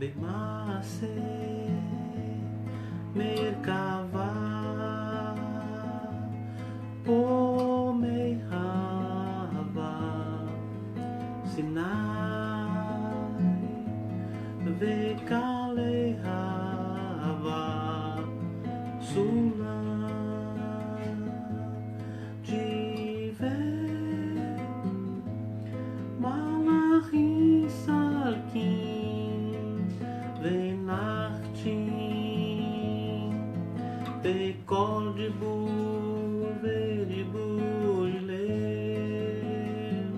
Bemase Merkava Pomehava Sinai Vekalehava Sulam Diver Malachim Salkim Venachtim Bekol de Burveribulem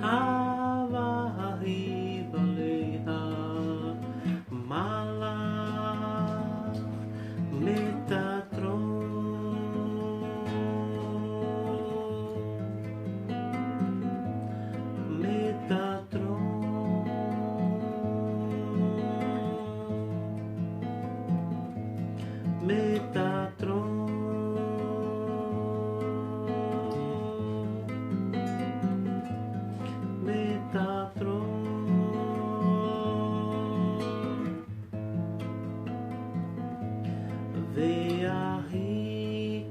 Havahivaleha Malach Metatron Metatron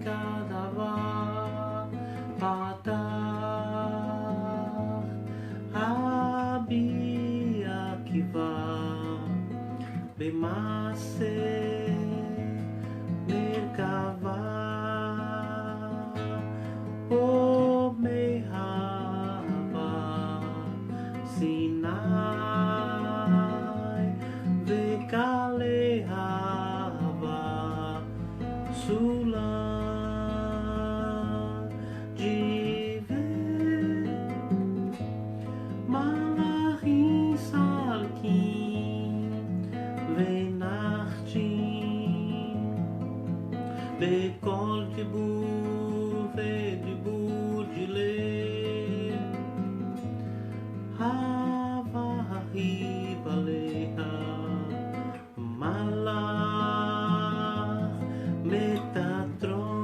Ve'ahikadava Patar Abi Akiva Bemase Merkava Omehava Sinai Vekalehava Sulam Diver Malachim Salkim Venachtim Bekol de Burveribulem Havahivaleha Malach Metatron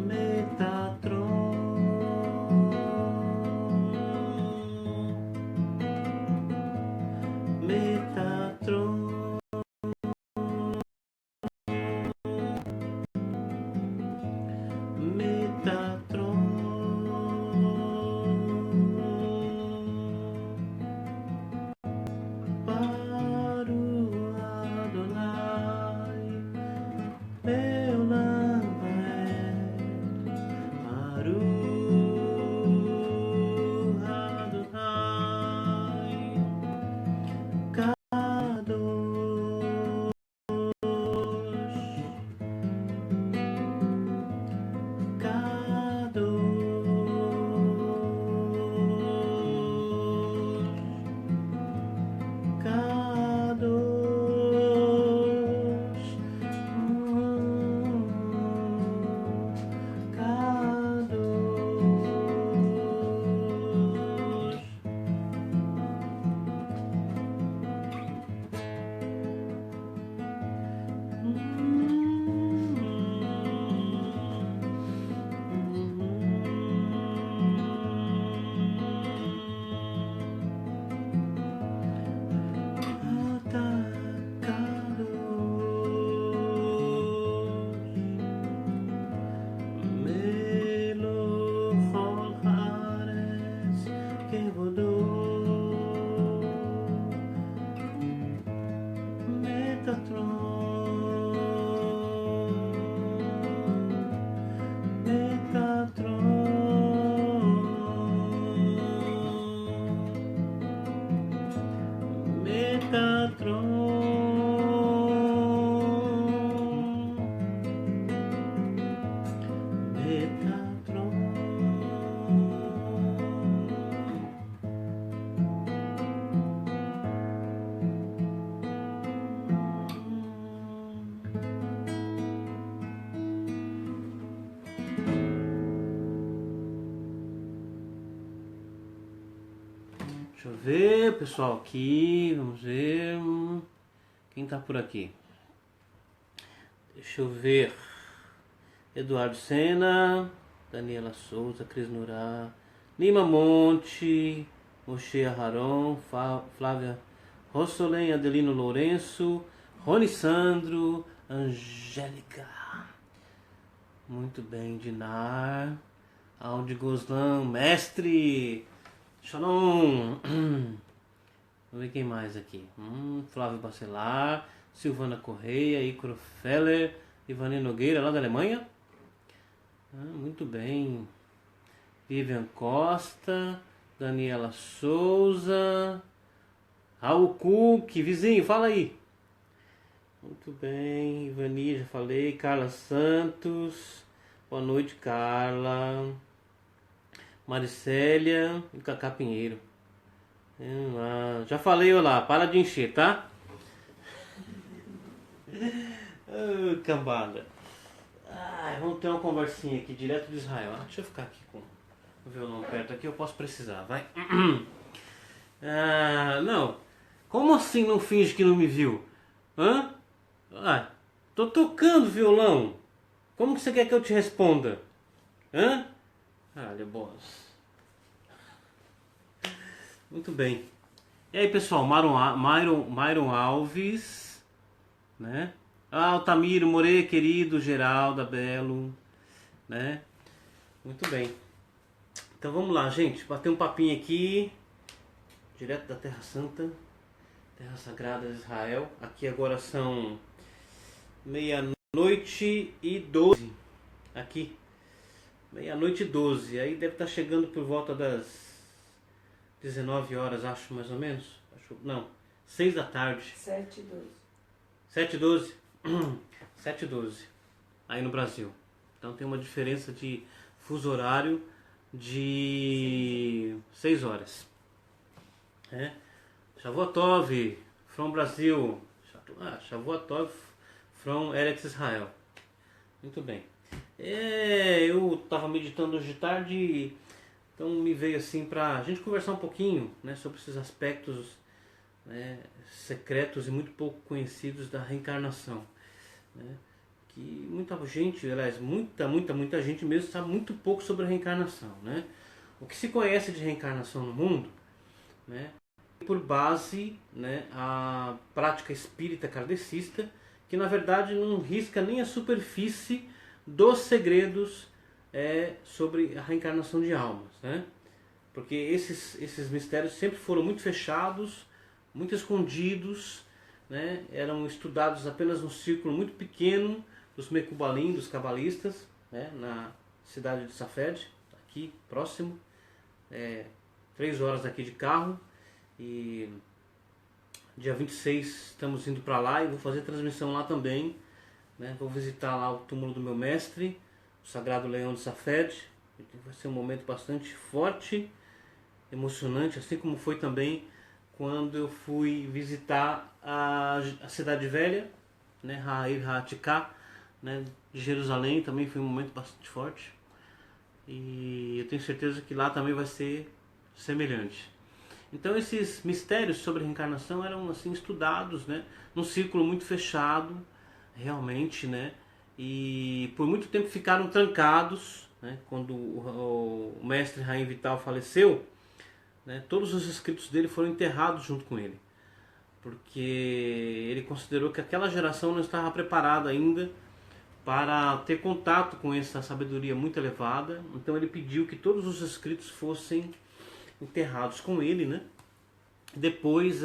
Metatron Metatron Baru Adonai Leolam Vaed Baru Adonai Kadosh Kadosh Kadosh Deixa eu ver, pessoal, aqui, vamos ver. Quem tá por aqui? Deixa eu ver. Eduardo Sena, Daniela Souza, Cris Nurá, Lima Monte, Moshe Aharon, Flávia Rossolen, Adelino Lourenço, Rony Sandro, Angélica. Muito bem, Dinar. Aldi Goslan, mestre. Shalom. Vamos ver quem mais aqui. Flávio Bacelar, Silvana Correia, Icaro Feller, Ivani Nogueira, lá da Alemanha. Muito bem. Vivian Costa, Daniela Souza, Raul Cook, vizinho, fala aí. Muito bem, Ivani, já falei. Carla Santos, boa noite, Carla. Maricélia e Cacá Pinheiro. Já falei, olha lá, para de encher, tá? Cambada. Vamos ter uma conversinha aqui direto de Israel. Deixa eu ficar aqui com o violão perto aqui, eu posso precisar, vai. Não. Como assim não finge que não me viu? Tô tocando violão. Como que você quer que eu te responda? Olha, boss. Muito bem. E aí, pessoal, Myron Alves, né? Altamiro Moreira, querido, Geralda Belo, né? Muito bem. Então vamos lá, gente, bater um papinho aqui, direto da Terra Santa, Terra Sagrada de Israel. Aqui agora são 00:12. Aqui, 00:12. Aí deve estar chegando por volta das 19 horas, acho, mais ou menos. Não, 6 da tarde. 7:12. 7:12? 7:12. Aí no Brasil. Então tem uma diferença de fuso horário de 6 horas. Shavuotov, from Brasil. Shavuotov, from Eretz Israel. Muito bem. Eu estava meditando hoje de tarde, então me veio assim para a gente conversar um pouquinho, né, sobre esses aspectos, né, secretos e muito pouco conhecidos da reencarnação, né, que muita gente, aliás, muita gente mesmo sabe muito pouco sobre a reencarnação, né. O que se conhece de reencarnação no mundo, né, por base, né, a prática espírita kardecista, que na verdade não risca nem a superfície dos segredos sobre a reencarnação de almas, né? Porque esses mistérios sempre foram muito fechados, muito escondidos, né? Eram estudados apenas num círculo muito pequeno dos Mekubalim, dos cabalistas, né? Na cidade de Safed, aqui próximo, 3 horas daqui de carro, e dia 26 estamos indo para lá e vou fazer transmissão lá também, né? Vou visitar lá o túmulo do meu mestre, o Sagrado Leão de Safed. Vai ser um momento bastante forte, emocionante, assim como foi também quando eu fui visitar a Cidade Velha, né? Ha'ir Ha'atikah, né? De Jerusalém. Também foi um momento bastante forte, e eu tenho certeza que lá também vai ser semelhante. Então esses mistérios sobre a reencarnação eram assim estudados, né, num círculo muito fechado, realmente, né, e por muito tempo ficaram trancados, né, quando o mestre Raim Vital faleceu, né, todos os escritos dele foram enterrados junto com ele, porque ele considerou que aquela geração não estava preparada ainda para ter contato com essa sabedoria muito elevada. Então ele pediu que todos os escritos fossem enterrados com ele, né? Depois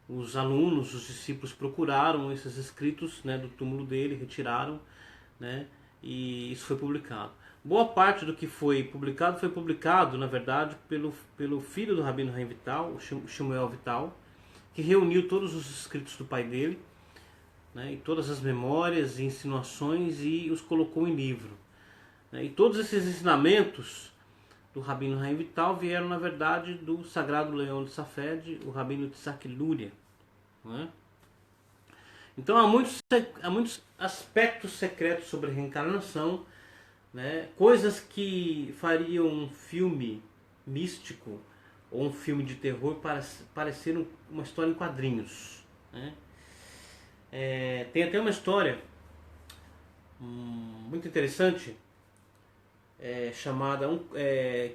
os alunos, os discípulos procuraram esses escritos, né, do túmulo dele, retiraram, né? E isso foi publicado. Boa parte do que foi publicado, na verdade, pelo filho do Rabino Haim Vital, o Shmuel Vital, que reuniu todos os escritos do pai dele, né, e todas as memórias e insinuações, e os colocou em livro, né? E todos esses ensinamentos do Rabino Haim Vital vieram, na verdade, do Sagrado Leão de Safed, o Rabino Tzak Luria, né? Então há muitos aspectos secretos sobre a reencarnação, né? Coisas que fariam um filme místico ou um filme de terror parecer uma história em quadrinhos, né? Tem até uma história muito interessante,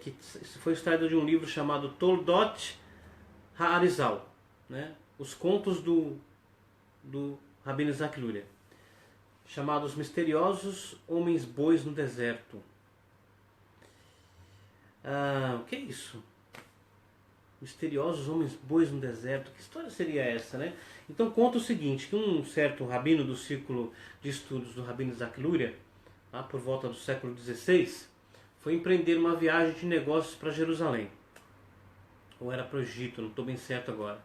que foi extraída de um livro chamado Toldot Haarizal, né? Os contos do Rabino Isaac Luria, chamados Misteriosos Homens Bois no Deserto. O que é isso? Misteriosos Homens Bois no Deserto. Que história seria essa, né? Então conta o seguinte, que um certo rabino do círculo de estudos do Rabino Isaac Luria, lá por volta do século XVI, foi empreender uma viagem de negócios para Jerusalém. Ou era para o Egito, não estou bem certo agora.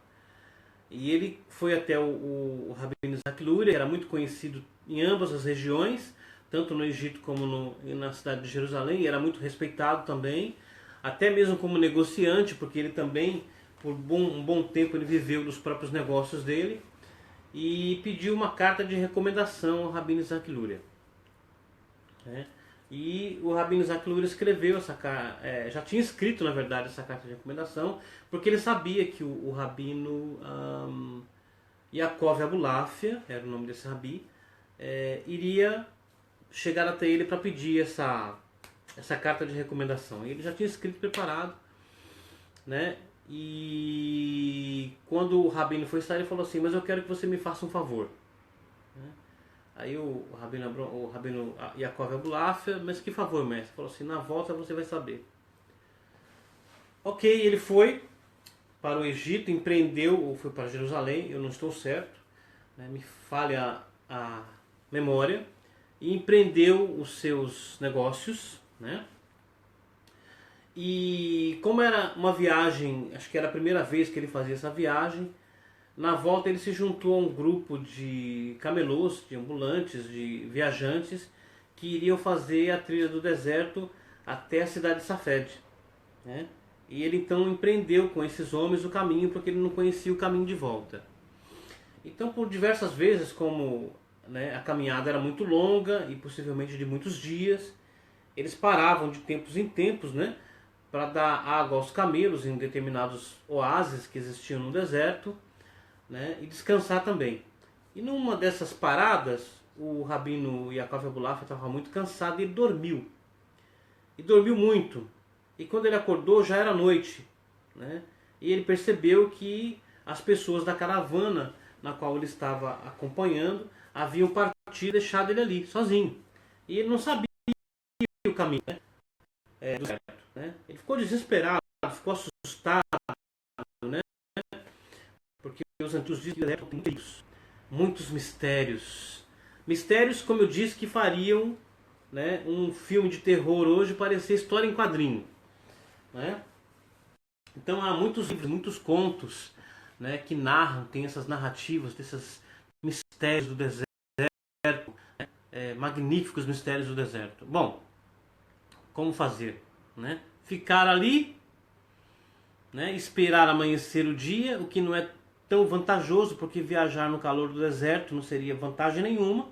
E ele foi até o Rabino Isaac Luria, que era muito conhecido em ambas as regiões, tanto no Egito como na cidade de Jerusalém, e era muito respeitado também, até mesmo como negociante, porque ele também, por um bom tempo, ele viveu dos próprios negócios dele, e pediu uma carta de recomendação ao Rabino Isaac Luria. E o Rabino Isaac Luria escreveu essa carta, já tinha escrito na verdade essa carta de recomendação, porque ele sabia que o Rabino Yaakov Abulafia, era o nome desse rabi, iria chegar até ele para pedir essa carta de recomendação. Ele já tinha escrito preparado, né? E quando o Rabino foi sair, ele falou assim: mas eu quero que você me faça um favor. Aí o Rabino Yaakov Abulafia: mas que favor, mestre? Ele falou assim: na volta você vai saber. Ok, ele foi para o Egito, empreendeu, ou foi para Jerusalém, eu não estou certo, né? Me falha a memória, e empreendeu os seus negócios, né? E como era uma viagem, acho que era a primeira vez que ele fazia essa viagem, na volta ele se juntou a um grupo de camelôs, de ambulantes, de viajantes, que iriam fazer a trilha do deserto até a cidade de Safed, né? E ele então empreendeu com esses homens o caminho, porque ele não conhecia o caminho de volta. Então, por diversas vezes, como, né, a caminhada era muito longa e possivelmente de muitos dias, eles paravam de tempos em tempos, né, para dar água aos camelos em determinados oásis que existiam no deserto, né, e descansar também. E numa dessas paradas, o Rabino Yaakov Abulafia estava muito cansado e ele dormiu. E dormiu muito. E quando ele acordou já era noite, né, e ele percebeu que as pessoas da caravana na qual ele estava acompanhando haviam partido e deixado ele ali, sozinho. E ele não sabia o caminho, né, do deserto, né? Ele ficou desesperado, ficou assustado, né? Porque os antigos dizem que o deserto tem muitos mistérios. Mistérios, como eu disse, que fariam, né, um filme de terror hoje parecer história em quadrinho, né? Então há muitos livros, muitos contos, né, que narram, tem essas narrativas desses mistérios do deserto, magníficos mistérios do deserto. Bom, como fazer, né? Ficar ali, né, esperar amanhecer o dia, o que não é tão vantajoso, porque viajar no calor do deserto não seria vantagem nenhuma,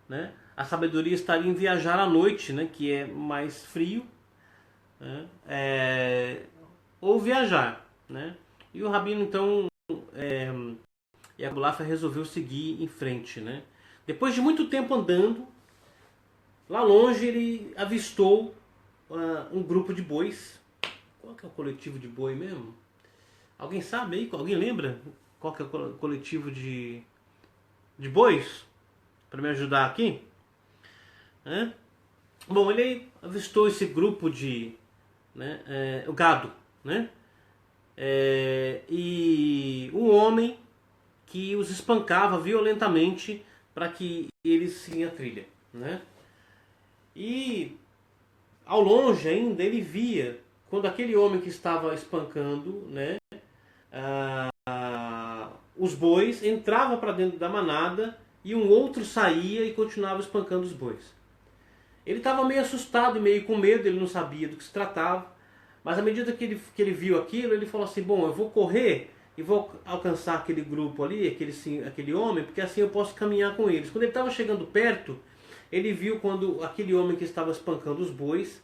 né? A sabedoria estaria em viajar à noite, né, que é mais frio, né? Ou viajar, né? E o Rabino então Yaakov Abulafia resolveu seguir em frente, né? Depois de muito tempo andando, lá longe ele avistou um grupo de bois. Qual que é o coletivo de boi mesmo? Alguém sabe aí? Alguém lembra qual que é o coletivo de bois? Para me ajudar aqui? Bom, ele avistou esse grupo de, né, o gado, né? E um homem que os espancava violentamente para que eles seguissem a trilha, né? E ao longe ainda ele via quando aquele homem que estava espancando, né, os bois, entrava para dentro da manada e um outro saía e continuava espancando os bois. Ele estava meio assustado e meio com medo, ele não sabia do que se tratava, mas à medida que ele viu aquilo, ele falou assim: bom, eu vou correr e vou alcançar aquele grupo ali, aquele homem, porque assim eu posso caminhar com eles. Quando ele estava chegando perto, ele viu quando aquele homem que estava espancando os bois,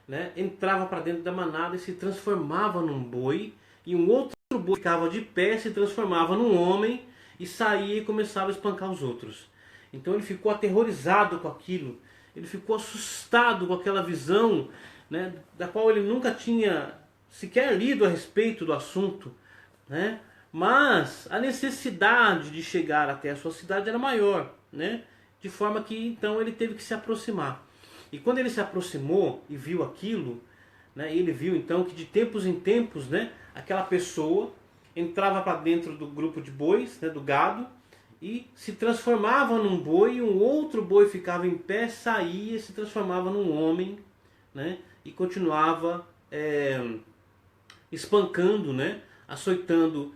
né, entrava para dentro da manada e se transformava num boi, e um outro boi ficava de pé, se transformava num homem e saía e começava a espancar os outros. Então ele ficou aterrorizado com aquilo ele ficou assustado com aquela visão, né, da qual ele nunca tinha sequer lido a respeito do assunto, né? Mas a necessidade de chegar até a sua cidade era maior, né? De forma que então ele teve que se aproximar. E quando ele se aproximou e viu aquilo, né, ele viu então que de tempos em tempos, né, aquela pessoa entrava para dentro do grupo de bois, né, do gado, e se transformava num boi, um outro boi ficava em pé, saía e se transformava num homem, né, e continuava espancando, né, açoitando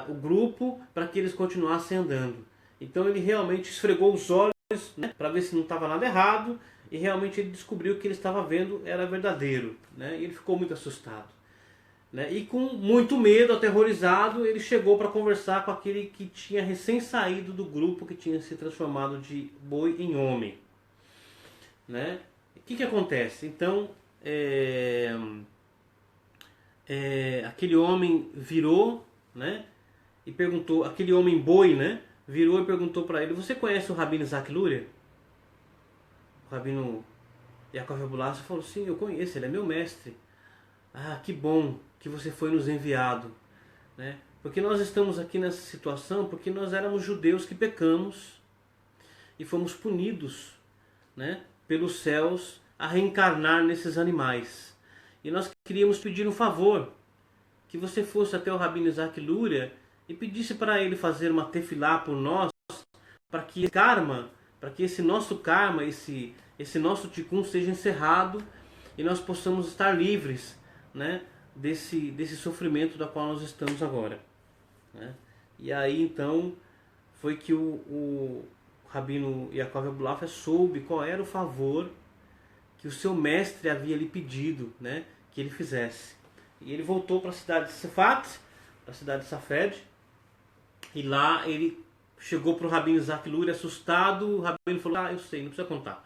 o grupo para que eles continuassem andando. Então ele realmente esfregou os olhos, né, para ver se não estava nada errado, e realmente ele descobriu que ele estava vendo era verdadeiro, né, e ele ficou muito assustado, né, e com muito medo, aterrorizado, ele chegou para conversar com aquele que tinha recém saído do grupo que tinha se transformado de boi em homem, né. O que acontece? Então aquele homem virou, né, e perguntou, aquele homem boi, né, virou e perguntou para ele: você conhece o Rabino Isaac Luria? O Rabino Yaakov Abulafia falou: sim, eu conheço, ele é meu mestre. Ah, que bom que você foi nos enviado, né? Porque nós estamos aqui nessa situação porque nós éramos judeus que pecamos e fomos punidos, né, pelos céus a reencarnar nesses animais. E nós queríamos pedir um favor, que você fosse até o Rabino Isaac Luria e pedisse para ele fazer uma tefilá por nós, para que karma, para que esse nosso karma, esse nosso tikkun seja encerrado e nós possamos estar livres, né, desse sofrimento da qual nós estamos agora, né? E aí então foi que o Rabino Yaakov Abulafia soube qual era o favor que o seu mestre havia lhe pedido, né, que ele fizesse. E ele voltou para a cidade de Sefat, para a cidade de Safed, e lá ele chegou para o Rabino Isaac Luria assustado. O Rabino falou: ah, eu sei, não precisa contar.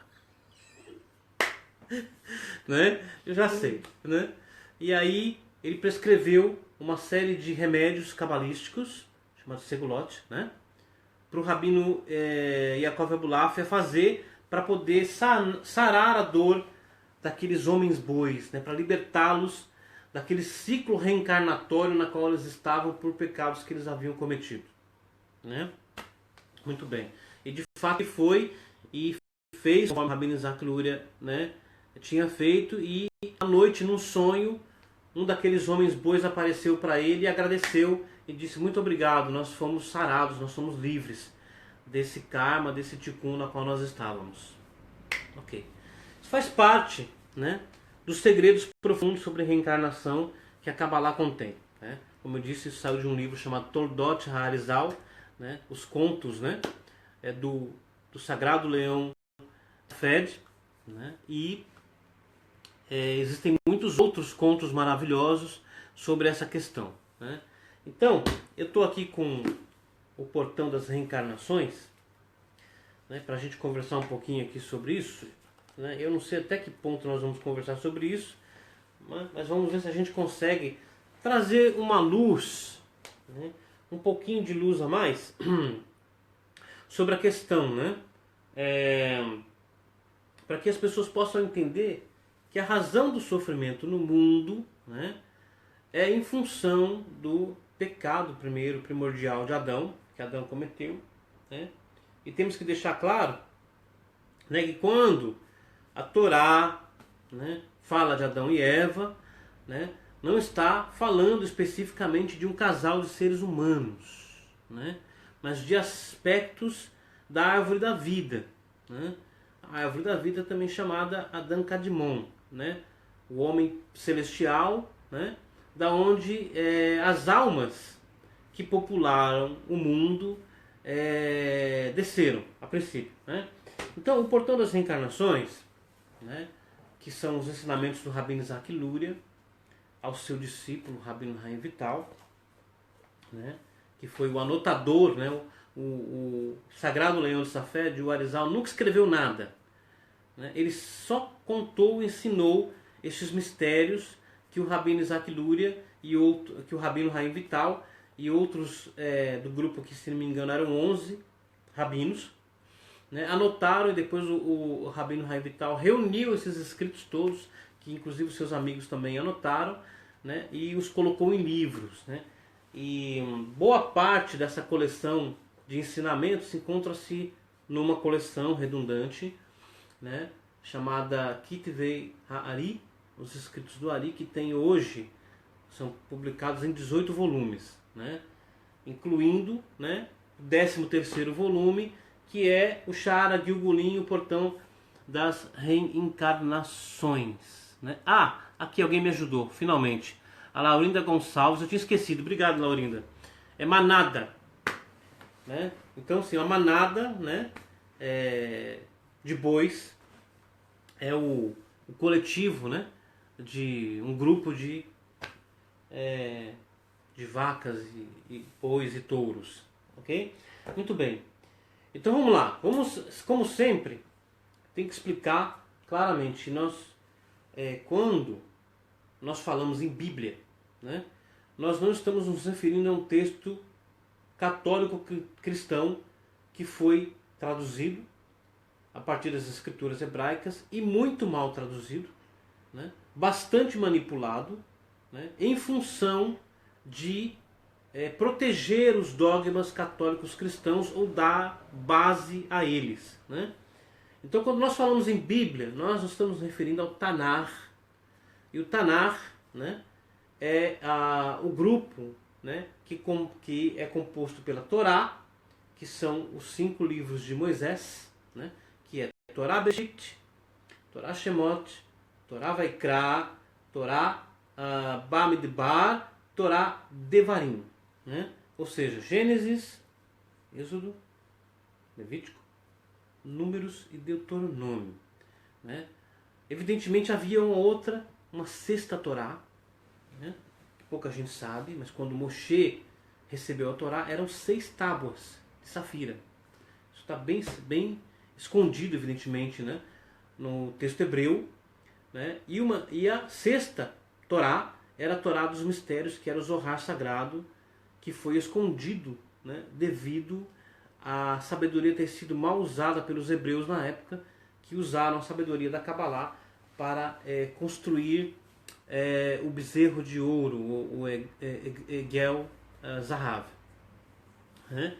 Né? Eu já sei, né? E aí ele prescreveu uma série de remédios cabalísticos, chamados segulot, né, para o Rabino Yaakov Abulafia fazer para poder sarar a dor daqueles homens bois, né, para libertá-los daquele ciclo reencarnatório na qual eles estavam por pecados que eles haviam cometido, né? Muito bem. E de fato foi e fez conforme o Rabino Isaac Luria, né, tinha feito, e à noite, num sonho, um daqueles homens bois apareceu para ele e agradeceu e disse: muito obrigado, nós fomos sarados, nós somos livres desse karma, desse tikkun na qual nós estávamos. Ok. Isso faz parte, né, dos segredos profundos sobre reencarnação que a Kabbalah contém, né? Como eu disse, isso saiu de um livro chamado Toldot HaArizal, né, os contos, né, do Sagrado Leão Fed, né, e existem muitos outros contos maravilhosos sobre essa questão, né? Então, eu estou aqui com o Portão das Reencarnações, né, para a gente conversar um pouquinho aqui sobre isso, né? Eu não sei até que ponto nós vamos conversar sobre isso, mas vamos ver se a gente consegue trazer uma luz, né, um pouquinho de luz a mais sobre a questão, né? Para que as pessoas possam entender que a razão do sofrimento no mundo, né, é em função do pecado primordial de Adão, que Adão cometeu, né? E temos que deixar claro, né, que quando a Torá, né, fala de Adão e Eva, né, não está falando especificamente de um casal de seres humanos, né, mas de aspectos da árvore da vida, né? A árvore da vida também chamada Adam Kadmon, né, o homem celestial, né, da onde as almas que popularam o mundo desceram a princípio, né? Então o Portão das Reencarnações, né, que são os ensinamentos do Rabino Isaac Luria ao seu discípulo Rabino Haim Vital, né, que foi o anotador, né, o Sagrado Leão de Safed, o Arizal nunca escreveu nada, né? Ele só contou, ensinou estes mistérios que o Rabino Isaac Luria que o Rabino Haim Vital e outros do grupo, que se não me engano eram 11 rabinos, né, anotaram, e depois o Rabino Haim Vital reuniu esses escritos todos, que inclusive os seus amigos também anotaram, né, e os colocou em livros, né. E boa parte dessa coleção de ensinamentos encontra-se numa coleção redundante, né, chamada Kitvei Ha'ari, os escritos do Ari, que tem hoje, são publicados em 18 volumes, né, incluindo, né, o 13º volume, que é o Shara Gilgulim, o Portão das Reencarnações, né? Ah, aqui alguém me ajudou, finalmente. A Laurinda Gonçalves, eu tinha esquecido, obrigado, Laurinda. É manada, né? Então, assim, a manada, né, de bois é o coletivo, né, de um grupo de vacas e bois e touros, ok? Muito bem. Então vamos lá. Como sempre, tem que explicar claramente. Quando nós falamos em Bíblia, né, nós não estamos nos referindo a um texto católico cristão que foi traduzido a partir das escrituras hebraicas e muito mal traduzido, né, bastante manipulado, né, em função de proteger os dogmas católicos cristãos ou dar base a eles, né? Então, quando nós falamos em Bíblia, nós nos estamos referindo ao Tanar. E o Tanar, né, é o grupo, né, que é composto pela Torá, que são os 5 livros de Moisés, né, que é Torá Bereshit, Torá Shemot, Torá Vaikra, Torá Bamidbar, Torá Devarim, né? Ou seja, Gênesis, Êxodo, Levítico, Números e Deuteronômio, né? Evidentemente havia uma sexta Torá, né, que pouca gente sabe, mas quando Moshe recebeu a Torá, eram 6 tábuas de safira. Isso está bem escondido, evidentemente, né, no texto hebreu, né? E a sexta Torá era a Torá dos mistérios, que era o Zohar sagrado, que foi escondido, né, devido à sabedoria ter sido mal usada pelos hebreus na época, que usaram a sabedoria da Kabbalah para construir o bezerro de ouro, o Egel Zahav, né?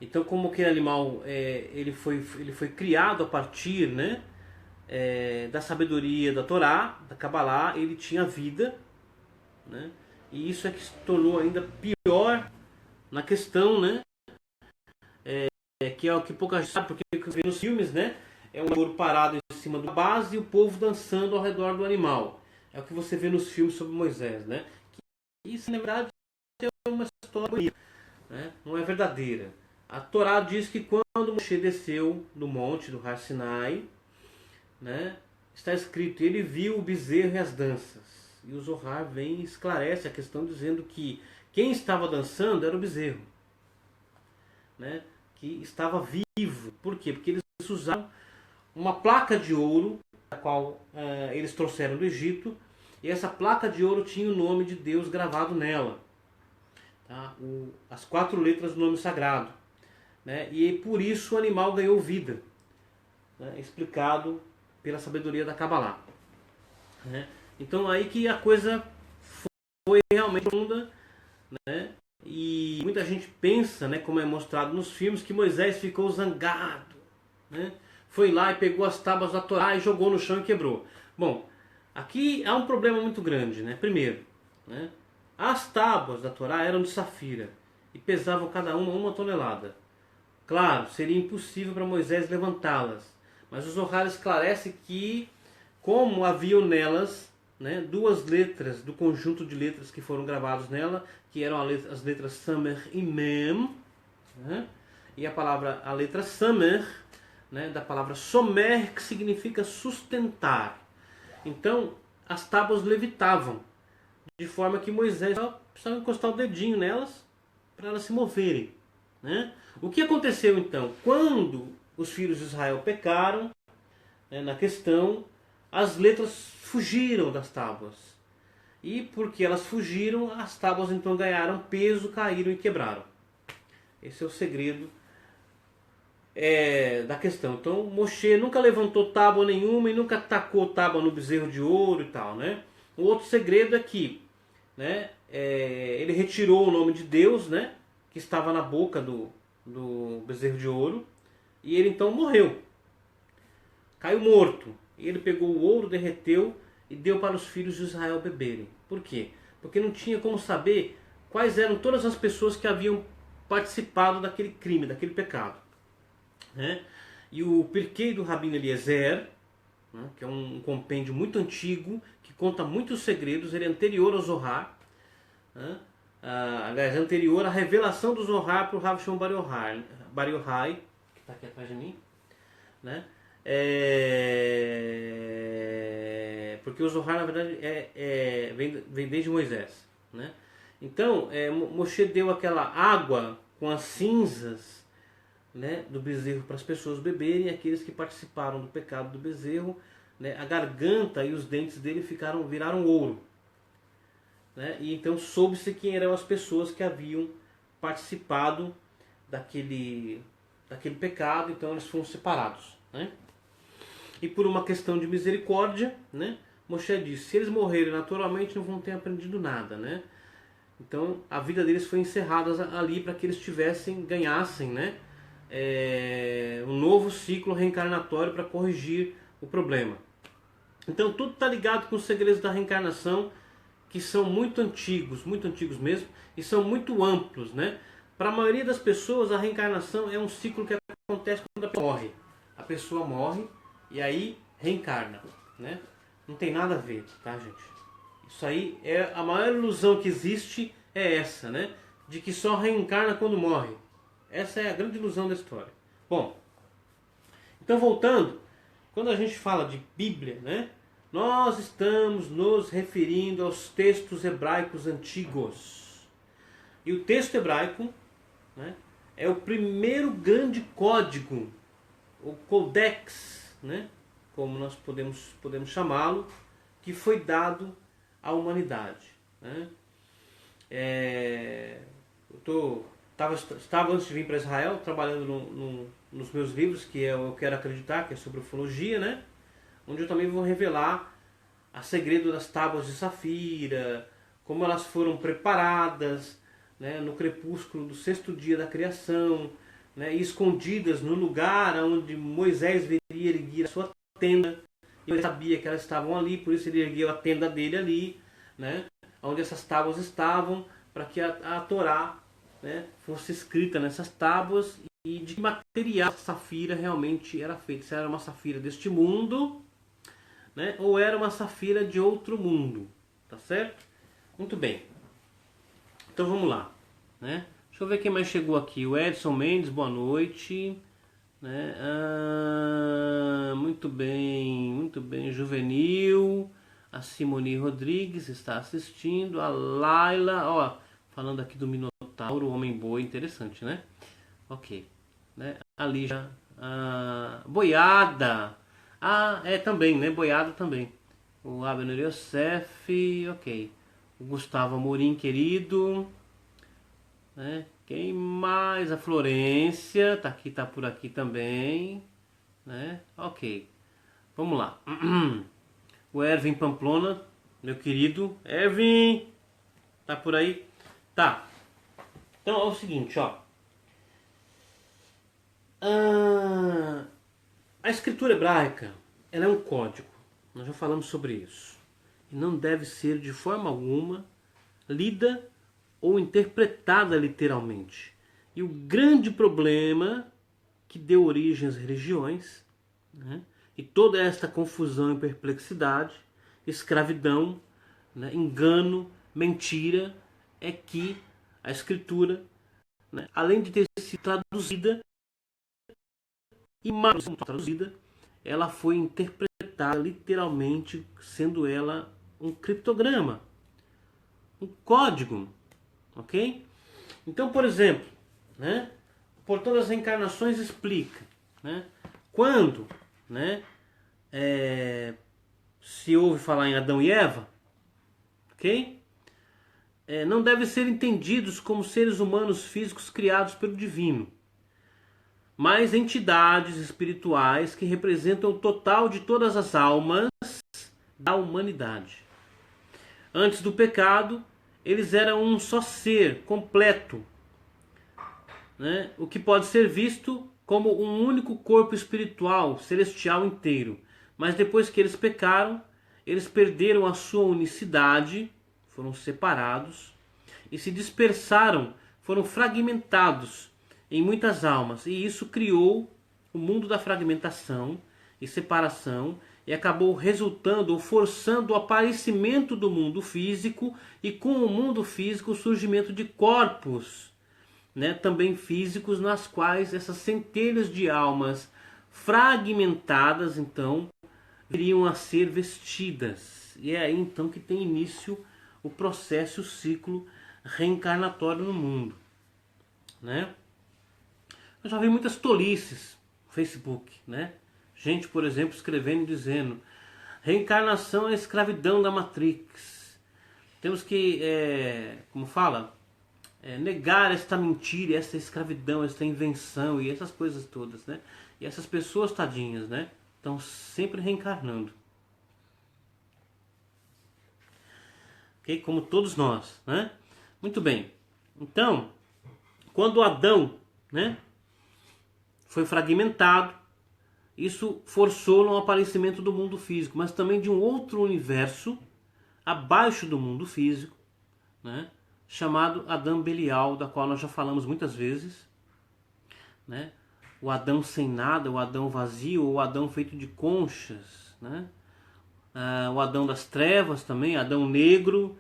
Então, como aquele animal ele foi criado a partir, né, da sabedoria da Torá, da Kabbalah, ele tinha vida, né? E isso é que se tornou ainda pior na questão, né, que é o que pouca gente sabe, porque vê nos filmes, né, é um ouro parado em cima da base e o povo dançando ao redor do animal. É o que você vê nos filmes sobre Moisés, né? Isso, na verdade, é uma história bonita, né? Não é verdadeira. A Torá diz que quando Moshe desceu do monte do Har Sinai, né, está escrito, ele viu o bezerro e as danças. E o Zohar vem e esclarece a questão dizendo que quem estava dançando era o bezerro, né, que estava vivo. Por quê? Porque eles usaram uma placa de ouro, a qual eles trouxeram do Egito, e essa placa de ouro tinha o nome de Deus gravado nela, tá? As 4 letras do nome sagrado, né? E por isso o animal ganhou vida, né? Explicado pela sabedoria da Kabbalah, né? Então aí que a coisa foi realmente profunda, né? E muita gente pensa, né, como é mostrado nos filmes, que Moisés ficou zangado, né? Foi lá e pegou as tábuas da Torá e jogou no chão e quebrou. Bom, aqui há um problema muito grande, né? Primeiro, né, as tábuas da Torá eram de safira e pesavam cada uma 1 tonelada. Claro, seria impossível para Moisés levantá-las, mas o Zohar esclarece que, como haviam nelas, né, 2 letras do conjunto de letras que foram gravadas nela, que eram as letras Samer e Mem, né, e a letra Samer, né, da palavra Somer, que significa sustentar. Então, as tábuas levitavam, de forma que Moisés precisava encostar o dedinho nelas para elas se moverem, né? O que aconteceu então? Quando os filhos de Israel pecaram, né, na questão, as letras fugiram das tábuas. E porque elas fugiram, as tábuas então ganharam peso, caíram e quebraram. Esse é o segredo da questão. Então Moshe nunca levantou tábua nenhuma e nunca tacou tábua no bezerro de ouro e tal, né? O outro segredo é que, né, ele retirou o nome de Deus, né, que estava na boca do bezerro de ouro, e ele então morreu, caiu morto. E ele pegou o ouro, derreteu e deu para os filhos de Israel beberem. Por quê? Porque não tinha como saber quais eram todas as pessoas que haviam participado daquele crime, daquele pecado, né? E o Pirkei do Rabino Eliezer, né, que é um compêndio muito antigo, que conta muitos segredos, ele é anterior ao Zohar, né? Aliás, anterior à revelação do Zohar para o Rav Shimon Bar Yochai, que está aqui atrás de mim, né? Porque o Zohar, na verdade, vem desde Moisés, né? Então, Moshe deu aquela água com as cinzas, né, do bezerro para as pessoas beberem, aqueles que participaram do pecado do bezerro, né, a garganta e os dentes dele viraram ouro, né? E então soube-se quem eram as pessoas que haviam participado daquele pecado, então eles foram separados, né? E por uma questão de misericórdia, né, Moshe disse: se eles morrerem naturalmente, não vão ter aprendido nada, né? Então a vida deles foi encerrada ali para que eles ganhassem, né, um novo ciclo reencarnatório para corrigir o problema. Então tudo está ligado com os segredos da reencarnação, que são muito antigos mesmo, e são muito amplos, né? Para a maioria das pessoas, a reencarnação é um ciclo que acontece quando a pessoa morre. A pessoa morre e aí reencarna, né? Não tem nada a ver, tá, gente? Isso aí é a maior ilusão que existe, é essa, né? De que só reencarna quando morre. Essa é a grande ilusão da história. Bom, então voltando, quando a gente fala de Bíblia, né, nós estamos nos referindo aos textos hebraicos antigos. E o texto hebraico, né, é o primeiro grande código, o codex, né, como nós podemos chamá-lo, que foi dado à humanidade, né? Estava antes de vir para Israel trabalhando nos meus livros, que é o Eu Quero Acreditar, que é sobre ufologia, né? Onde eu também vou revelar a segredo das tábuas de safira, como elas foram preparadas, né, no crepúsculo do sexto dia da criação, né, e escondidas no lugar onde Moisés viria erguer a sua tenda. E ele sabia que elas estavam ali, por isso ele ergueu a tenda dele ali, né, onde essas tábuas estavam, para que a Torá, né, fosse escrita nessas tábuas, e de que material a safira realmente era feita. Se era uma safira deste mundo, né, ou era uma safira de outro mundo, tá certo? Muito bem. Então vamos lá, né? Deixa eu ver quem mais chegou aqui. O Edson Mendes, boa noite, né? Muito bem. Juvenil, a Simone Rodrigues está assistindo, a Laila, ó, falando aqui do Minotauro, o Homem-Boi, interessante, né? Ok, né? A Lígia, Boiada, também, né? Boiada também. O Abner Youssef, ok. O Gustavo Amorim, querido, né? Quem mais? A Florência, tá por aqui também, né? Ok, vamos lá. O Ervin Pamplona, meu querido Ervin, tá por aí? Tá. Então é o seguinte, ó. A escritura hebraica, ela é um código. Nós já falamos sobre isso. E não deve ser de forma alguma lida ou interpretada literalmente. E o grande problema que deu origem às religiões, né, e toda esta confusão e perplexidade, escravidão, né, engano, mentira, é que a escritura, né, além de ter sido traduzida, e mal traduzida, ela foi interpretada literalmente, sendo ela um criptograma, um código, ok? Então, por exemplo, né, o Portão das Reencarnações explica, né, quando, né, se ouve falar em Adão e Eva, ok? Não devem ser entendidos como seres humanos físicos criados pelo divino. mas entidades espirituais que representam o total de todas as almas da humanidade. Antes do pecado, eles eram um só ser completo, né? O que pode ser visto como um único corpo espiritual, celestial inteiro. Mas depois que eles pecaram, eles perderam a sua unicidade, foram separados e se dispersaram, foram fragmentados em muitas almas. E isso criou o mundo da fragmentação e separação e acabou resultando ou forçando o aparecimento do mundo físico e com o mundo físico o surgimento de corpos, né, também físicos, nas quais essas centelhas de almas fragmentadas então viriam a ser vestidas. E é aí então que tem início o processo, o ciclo reencarnatório no mundo, né? Eu já vi muitas tolices no Facebook, né? Gente, por exemplo, escrevendo e dizendo: reencarnação é a escravidão da Matrix. Temos que, como fala, negar esta mentira, esta escravidão, esta invenção e essas coisas todas, né? E essas pessoas tadinhas, né? Estão sempre reencarnando. Ok? Como todos nós, né? Muito bem. Então, quando Adão, né, foi fragmentado, isso forçou no aparecimento do mundo físico, mas também de um outro universo abaixo do mundo físico, né, chamado Adão Belial, da qual nós já falamos muitas vezes, né? O Adão sem nada, o Adão vazio, o Adão feito de conchas, né? O Adão das trevas também, Adão negro,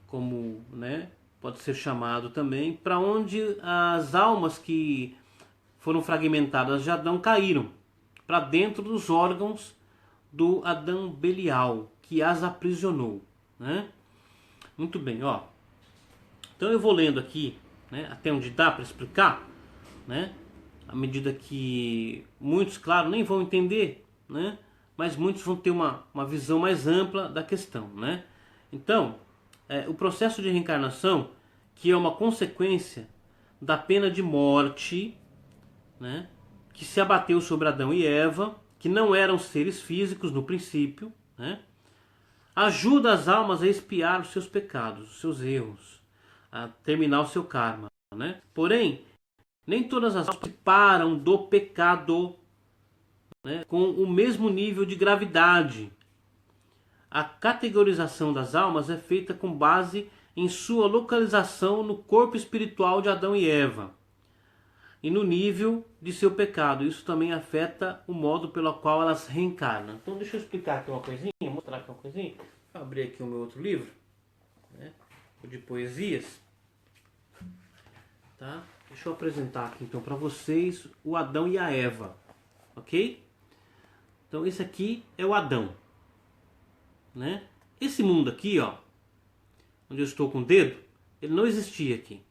como, né, pode ser chamado também, para onde as almas que foram fragmentadas de Adão caíram, para dentro dos órgãos do Adão Belial, que as aprisionou, né? Muito bem, ó. Então eu vou lendo aqui, né, até onde dá para explicar, né? À medida que muitos, claro, nem vão entender, né? Mas muitos vão ter uma visão mais ampla da questão, né? Então, o processo de reencarnação, que é uma consequência da pena de morte, né, que se abateu sobre Adão e Eva, que não eram seres físicos no princípio, né, ajuda as almas a expiar os seus pecados, os seus erros, a terminar o seu karma, né? Porém, nem todas as almas param do pecado, né, com o mesmo nível de gravidade. A categorização das almas é feita com base em sua localização no corpo espiritual de Adão e Eva e no nível de seu pecado. Isso também afeta o modo pelo qual elas reencarnam. Então deixa eu explicar aqui uma coisinha, mostrar aqui uma coisinha. Vou abrir aqui o meu outro livro, né, de poesias, tá? Deixa eu apresentar aqui então para vocês o Adão e a Eva, ok? Então esse aqui é o Adão, né? Esse mundo aqui, ó, onde eu estou com o dedo, ele não existia aqui,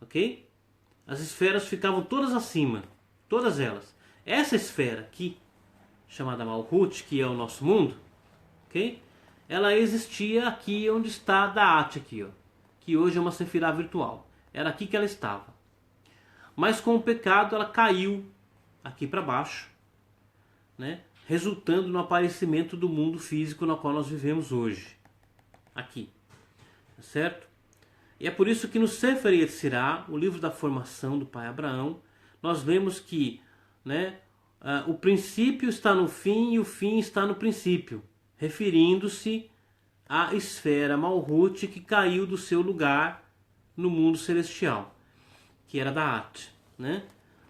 ok? As esferas ficavam todas acima, todas elas. Essa esfera aqui, chamada Malhut, que é o nosso mundo, ok? Ela existia aqui onde está Da'at aqui, ó, que hoje é uma Sefirá virtual. Era aqui que ela estava. Mas com o pecado ela caiu aqui para baixo, né? Resultando no aparecimento do mundo físico no qual nós vivemos hoje. Aqui. Certo? E é por isso que no Sefer Yetzirah, o livro da formação do pai Abraão, nós vemos que, né, o princípio está no fim e o fim está no princípio, referindo-se à esfera Malhut que caiu do seu lugar no mundo celestial, que era Da'at, né?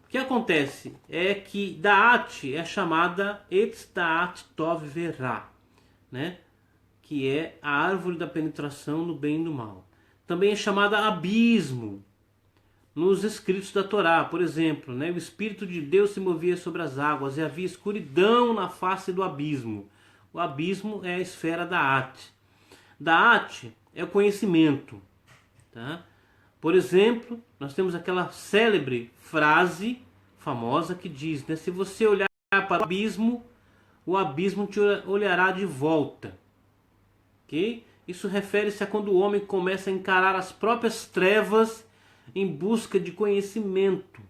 O que acontece é que Da'at é chamada Etz Da'at Tov Verá, né? Que é a árvore da penetração no bem e no mal. Também é chamada abismo nos escritos da Torá, por exemplo, né? O Espírito de Deus se movia sobre as águas e havia escuridão na face do abismo. O abismo é a esfera Da'at. Da'at é o conhecimento, tá? Por exemplo, nós temos aquela célebre frase famosa que diz, né, se você olhar para o abismo te olhará de volta. Okay? Isso refere-se a quando o homem começa a encarar as próprias trevas em busca de conhecimento.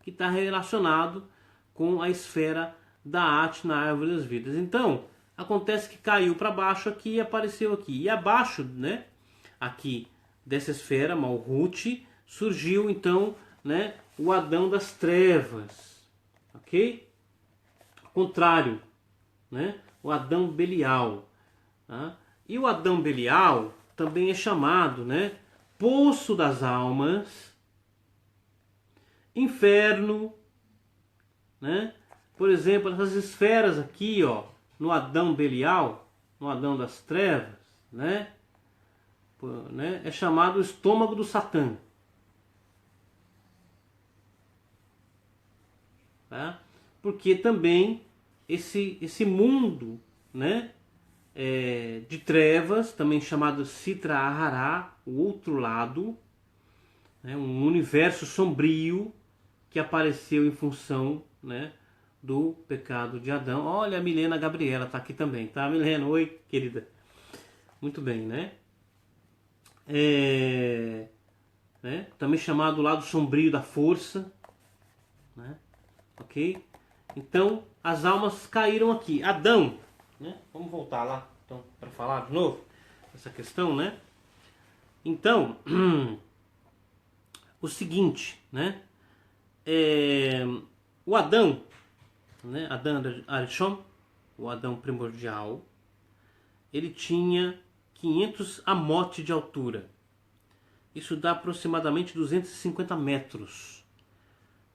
que está relacionado com a esfera da At na árvore das vidas. Então, acontece que caiu para baixo aqui e apareceu aqui. E abaixo, né, aqui dessa esfera, Malhut, surgiu então, né, o Adão das trevas. Ok? Contrário, né, o Adão Belial. Tá? E o Adão Belial também é chamado, né, Poço das Almas, Inferno, né? Por exemplo, essas esferas aqui, ó, no Adão Belial, no Adão das Trevas, né? É chamado o estômago do Satã. Tá? Porque também esse mundo, né, de trevas, também chamado Sitra Ahara, o outro lado, né, um universo sombrio que apareceu em função, né, do pecado de Adão. Olha, a Milena Gabriela está aqui também, tá, Milena? Oi, querida. Muito bem, né? Também chamado lado sombrio da força, né? Ok? Então, as almas caíram aqui. Adão, né? Vamos voltar lá, então, para falar de novo essa questão, né? Então, o seguinte, né? O Adão, né? Adão Arishon, o Adão primordial, ele tinha 500 amot de altura. Isso dá aproximadamente 250 metros,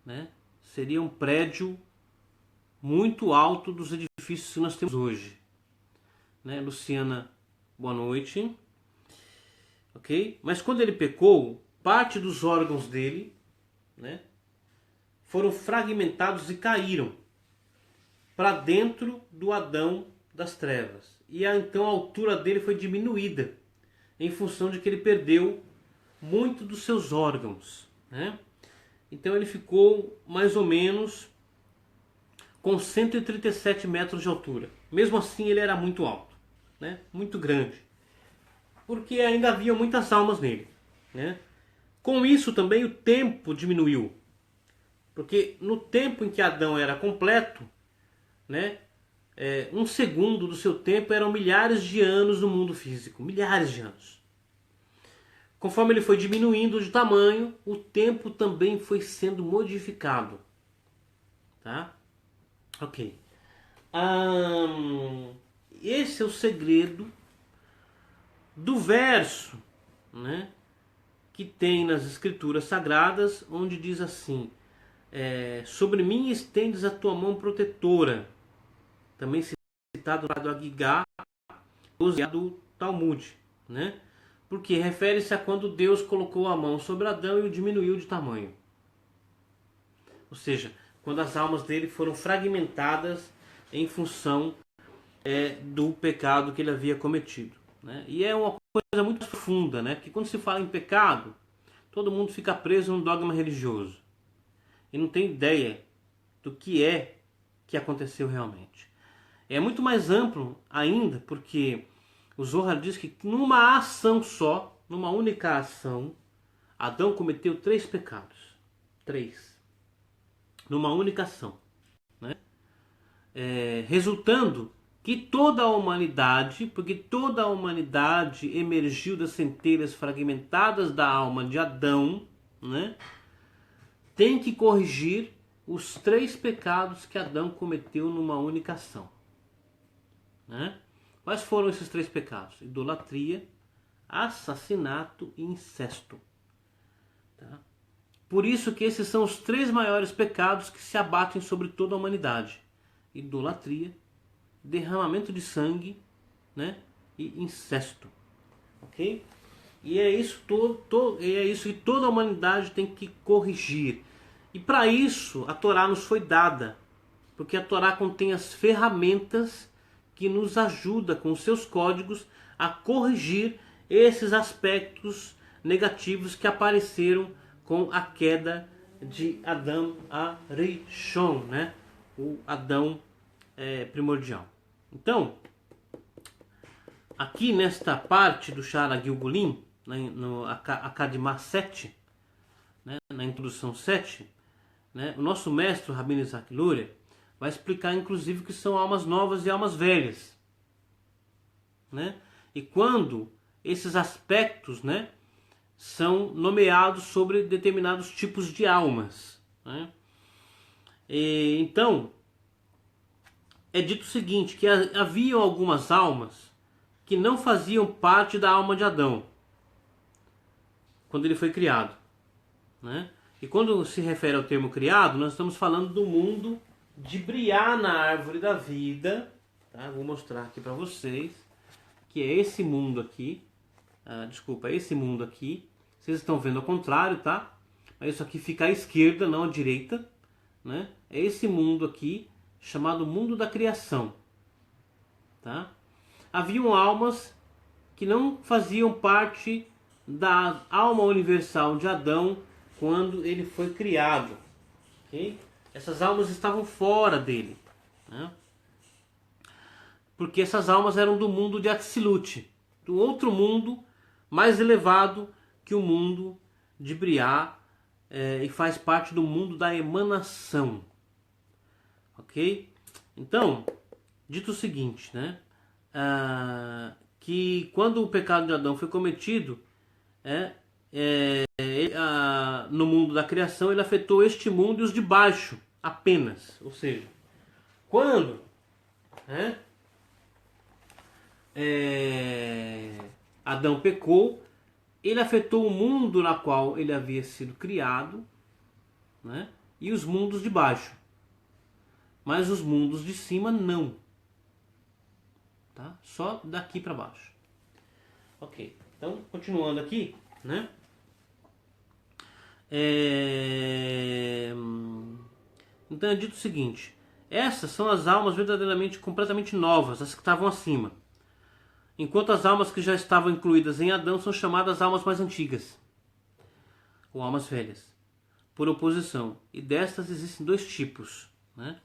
né? Seria um prédio muito alto dos edifícios que nós temos hoje, né? Luciana, boa noite. Ok? Mas quando ele pecou, parte dos órgãos dele, né, foram fragmentados e caíram para dentro do Adão das trevas. E então a altura dele foi diminuída em função de que ele perdeu muito dos seus órgãos, né? Então ele ficou mais ou menos com 137 metros de altura. Mesmo assim ele era muito alto, né? Muito grande, porque ainda havia muitas almas nele, né? Com isso também o tempo diminuiu, porque no tempo em que Adão era completo, né, um segundo do seu tempo eram milhares de anos no mundo físico, milhares de anos. Conforme ele foi diminuindo de tamanho, o tempo também foi sendo modificado, tá? Ok. Esse é o segredo do verso, né, que tem nas escrituras sagradas, onde diz assim: sobre mim estendes a tua mão protetora. Também citado do Agigá, do Talmud, né? Porque refere-se a quando Deus colocou a mão sobre Adão e o diminuiu de tamanho. Ou seja, quando as almas dele foram fragmentadas em função do pecado que ele havia cometido, né? E é uma coisa muito profunda, né? Porque quando se fala em pecado, todo mundo fica preso num dogma religioso e não tem ideia do que aconteceu realmente. É muito mais amplo ainda, porque o Zohar diz que numa ação só, numa única ação, Adão cometeu 3 pecados. 3. Numa única ação, né? Resultando que toda a humanidade, porque toda a humanidade emergiu das centelhas fragmentadas da alma de Adão, né, tem que corrigir os 3 pecados que Adão cometeu numa única ação, né? Quais foram esses 3 pecados? Idolatria, assassinato e incesto. Tá? Por isso que esses são os 3 maiores pecados que se abatem sobre toda a humanidade: idolatria, derramamento de sangue, né, e incesto. Ok? E é isso que toda a humanidade tem que corrigir. E para isso a Torá nos foi dada, porque a Torá contém as ferramentas que nos ajuda com os seus códigos a corrigir esses aspectos negativos que apareceram com a queda de Adão Arishon, né? O Adão primordial. Então, aqui nesta parte do Shara Gilgulim, no Akadimá 7, né, na introdução 7, né? O nosso mestre, Rabino Isaac Luria, vai explicar inclusive que são almas novas e almas velhas, né? E quando esses aspectos, né, são nomeados sobre determinados tipos de almas, né? Então é dito o seguinte, que haviam algumas almas que não faziam parte da alma de Adão quando ele foi criado, né? E quando se refere ao termo criado, nós estamos falando do mundo de Briá na árvore da vida, tá? Vou mostrar aqui para vocês que é esse mundo aqui. Desculpa, esse mundo aqui. Vocês estão vendo ao contrário, tá? Mas isso aqui fica à esquerda, não à direita, né? É esse mundo aqui chamado mundo da criação, tá? Haviam almas que não faziam parte da alma universal de Adão quando ele foi criado, ok? Essas almas estavam fora dele, né? Porque essas almas eram do mundo de Atzilut, do outro mundo mais elevado que o mundo de Briá, e faz parte do mundo da emanação, ok? Então, dito o seguinte, né? Que quando o pecado de Adão foi cometido, no mundo da criação, ele afetou este mundo e os de baixo apenas. Ou seja, quando Adão pecou, ele afetou o mundo na qual ele havia sido criado, né, e os mundos de baixo. Mas os mundos de cima não. Tá? Só daqui para baixo. Ok. Então, continuando aqui, né? Então é dito o seguinte: essas são as almas verdadeiramente completamente novas, as que estavam acima. Enquanto as almas que já estavam incluídas em Adão são chamadas almas mais antigas, ou almas velhas, por oposição. E destas existem dois tipos, né?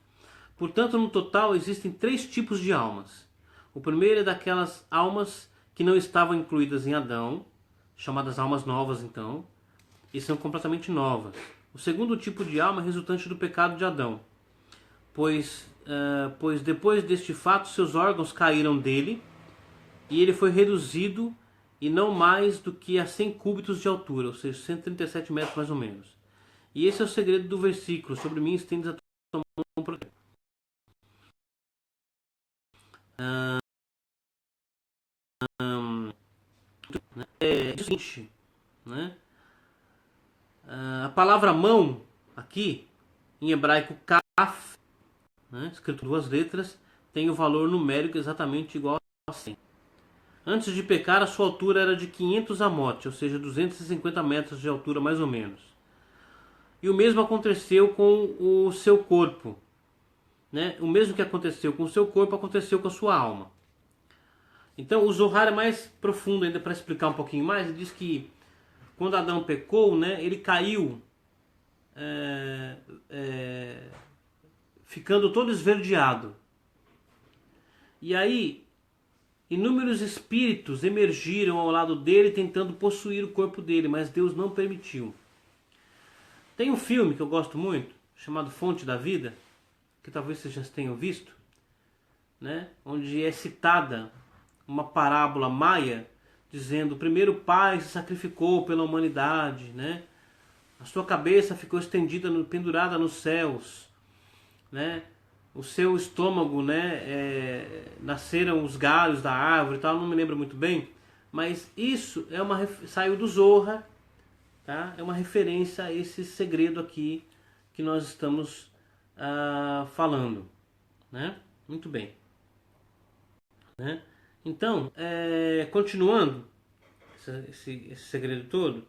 Portanto, no total existem 3 tipos de almas. O primeiro é daquelas almas que não estavam incluídas em Adão, chamadas almas novas então, e são completamente novas. O segundo tipo de alma é resultante do pecado de Adão, pois depois deste fato seus órgãos caíram dele e ele foi reduzido e não mais do que a 100 cúbitos de altura, ou seja, 137 metros mais ou menos. E esse é o segredo do versículo: sobre mim estendes a tua mão para é o seguinte, né? A palavra mão aqui, em hebraico kaf, né, escrito 2 letras, tem o valor numérico exatamente igual a 100. Antes de pecar, a sua altura era de 500 amote, ou seja, 250 metros de altura mais ou menos. E o mesmo aconteceu com o seu corpo, né? O mesmo que aconteceu com o seu corpo aconteceu com a sua alma. Então o Zohar é mais profundo ainda para explicar um pouquinho mais. Ele diz que quando Adão pecou, né, ele caiu ficando todo esverdeado. E aí inúmeros espíritos emergiram ao lado dele tentando possuir o corpo dele, mas Deus não permitiu. Tem um filme que eu gosto muito, chamado Fonte da Vida, que talvez vocês já tenham visto, né, onde é citada uma parábola maia dizendo: o primeiro pai se sacrificou pela humanidade, né? A sua cabeça ficou estendida, pendurada nos céus, né? O seu estômago, né? Nasceram os galhos da árvore e tal, não me lembro muito bem, mas isso saiu do Zohar, tá? É uma referência a esse segredo aqui que nós estamos falando, né? Muito bem, né? Então, continuando esse segredo todo,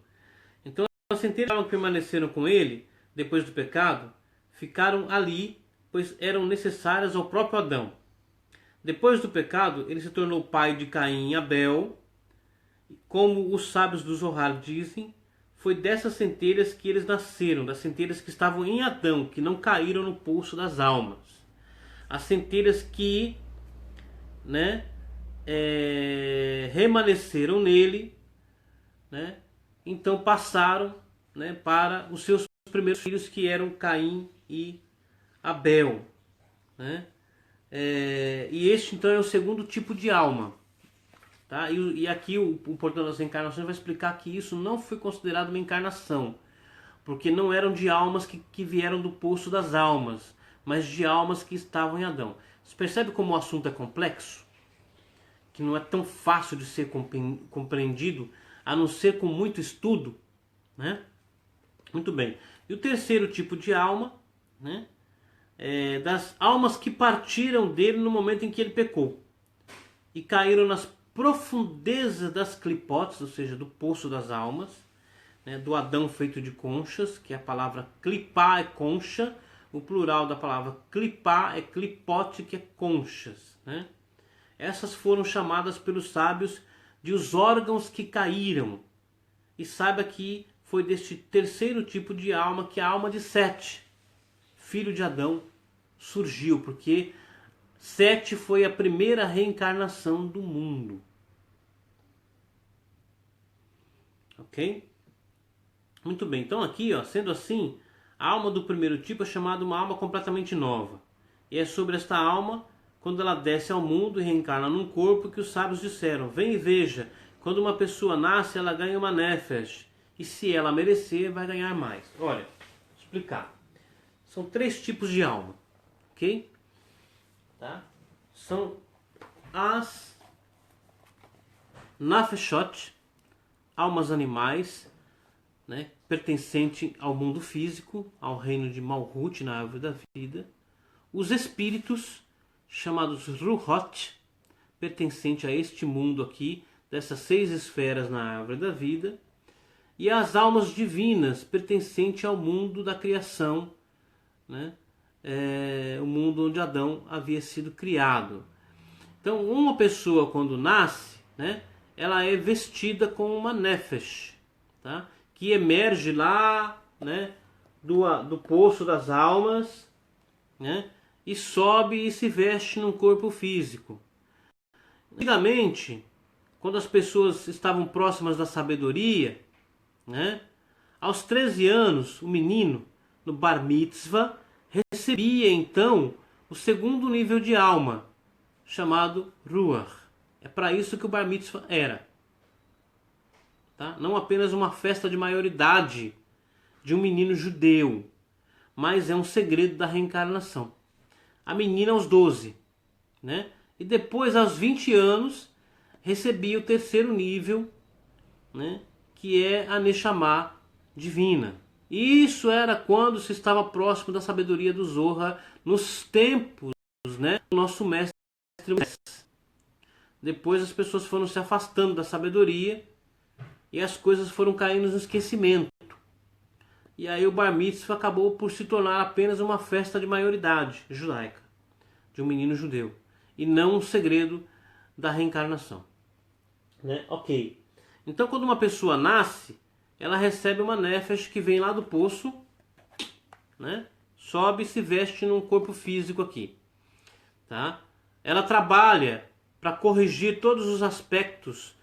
então as centelhas que permaneceram com ele depois do pecado ficaram ali, pois eram necessárias ao próprio Adão. Depois do pecado, ele se tornou pai de Caim e Abel. Como os sábios do Zohar dizem, foi dessas centelhas que eles nasceram, das centelhas que estavam em Adão, que não caíram no poço das almas. As centelhas que, né, remanesceram nele, né, então passaram, né, para os seus primeiros filhos, que eram Caim e Abel, né? E este então é o segundo tipo de alma, tá? E aqui o portão das reencarnações vai explicar que isso não foi considerado uma encarnação, porque não eram de almas que vieram do poço das almas, mas de almas que estavam em Adão. Você percebe como o assunto é complexo? Que não é tão fácil de ser compreendido, a não ser com muito estudo, né? Muito bem. E o terceiro tipo de alma, né? É das almas que partiram dele no momento em que ele pecou e caíram nas profundezas das clipotes, ou seja, do poço das almas, né? Do Adão feito de conchas, que a palavra clipar é concha, o plural da palavra clipar é clipote, que é conchas, né? Essas foram chamadas pelos sábios de os órgãos que caíram. E saiba que foi deste terceiro tipo de alma que a alma de Sete, filho de Adão, surgiu, porque Sete foi a primeira reencarnação do mundo. Ok? Muito bem, então aqui, ó, sendo assim, a alma do primeiro tipo é chamada uma alma completamente nova. E é sobre esta alma, quando ela desce ao mundo e reencarna num corpo, que os sábios disseram: vem e veja, quando uma pessoa nasce, ela ganha uma nefesh, e se ela merecer, vai ganhar mais. Olha, vou explicar. São três tipos de alma, ok? Tá? São as nafeshot, almas animais, né, pertencente ao mundo físico, ao reino de Malhut, na árvore da vida. Os espíritos, chamados Ruhot, pertencente a este mundo aqui, dessas 6 esferas na árvore da vida. E as almas divinas, pertencente ao mundo da criação, né? O mundo onde Adão havia sido criado. Então, uma pessoa quando nasce, né, ela é vestida com uma nefesh, tá? Que emerge lá, né, do poço das almas, né, e sobe e se veste num corpo físico. Antigamente, quando as pessoas estavam próximas da sabedoria, né, aos 13 anos, o menino, no Bar Mitzvah, recebia então o segundo nível de alma, chamado Ruach. É para isso que o Bar Mitzvah era. Tá? Não apenas uma festa de maioridade de um menino judeu, mas é um segredo da reencarnação. A menina aos 12, né? E depois aos 20 anos recebia o terceiro nível, né? Que é a Neshama divina. Isso era quando se estava próximo da sabedoria do Zohar, nos tempos, né, do nosso mestre Moisés. Depois as pessoas foram se afastando da sabedoria e as coisas foram caindo no esquecimento. E aí o Bar Mitzvah acabou por se tornar apenas uma festa de maioridade judaica, de um menino judeu, e não um segredo da reencarnação. Né? Ok. Então quando uma pessoa nasce, ela recebe uma nefesh que vem lá do poço, né? Sobe e se veste num corpo físico aqui. Tá? Ela trabalha para corrigir todos os aspectos,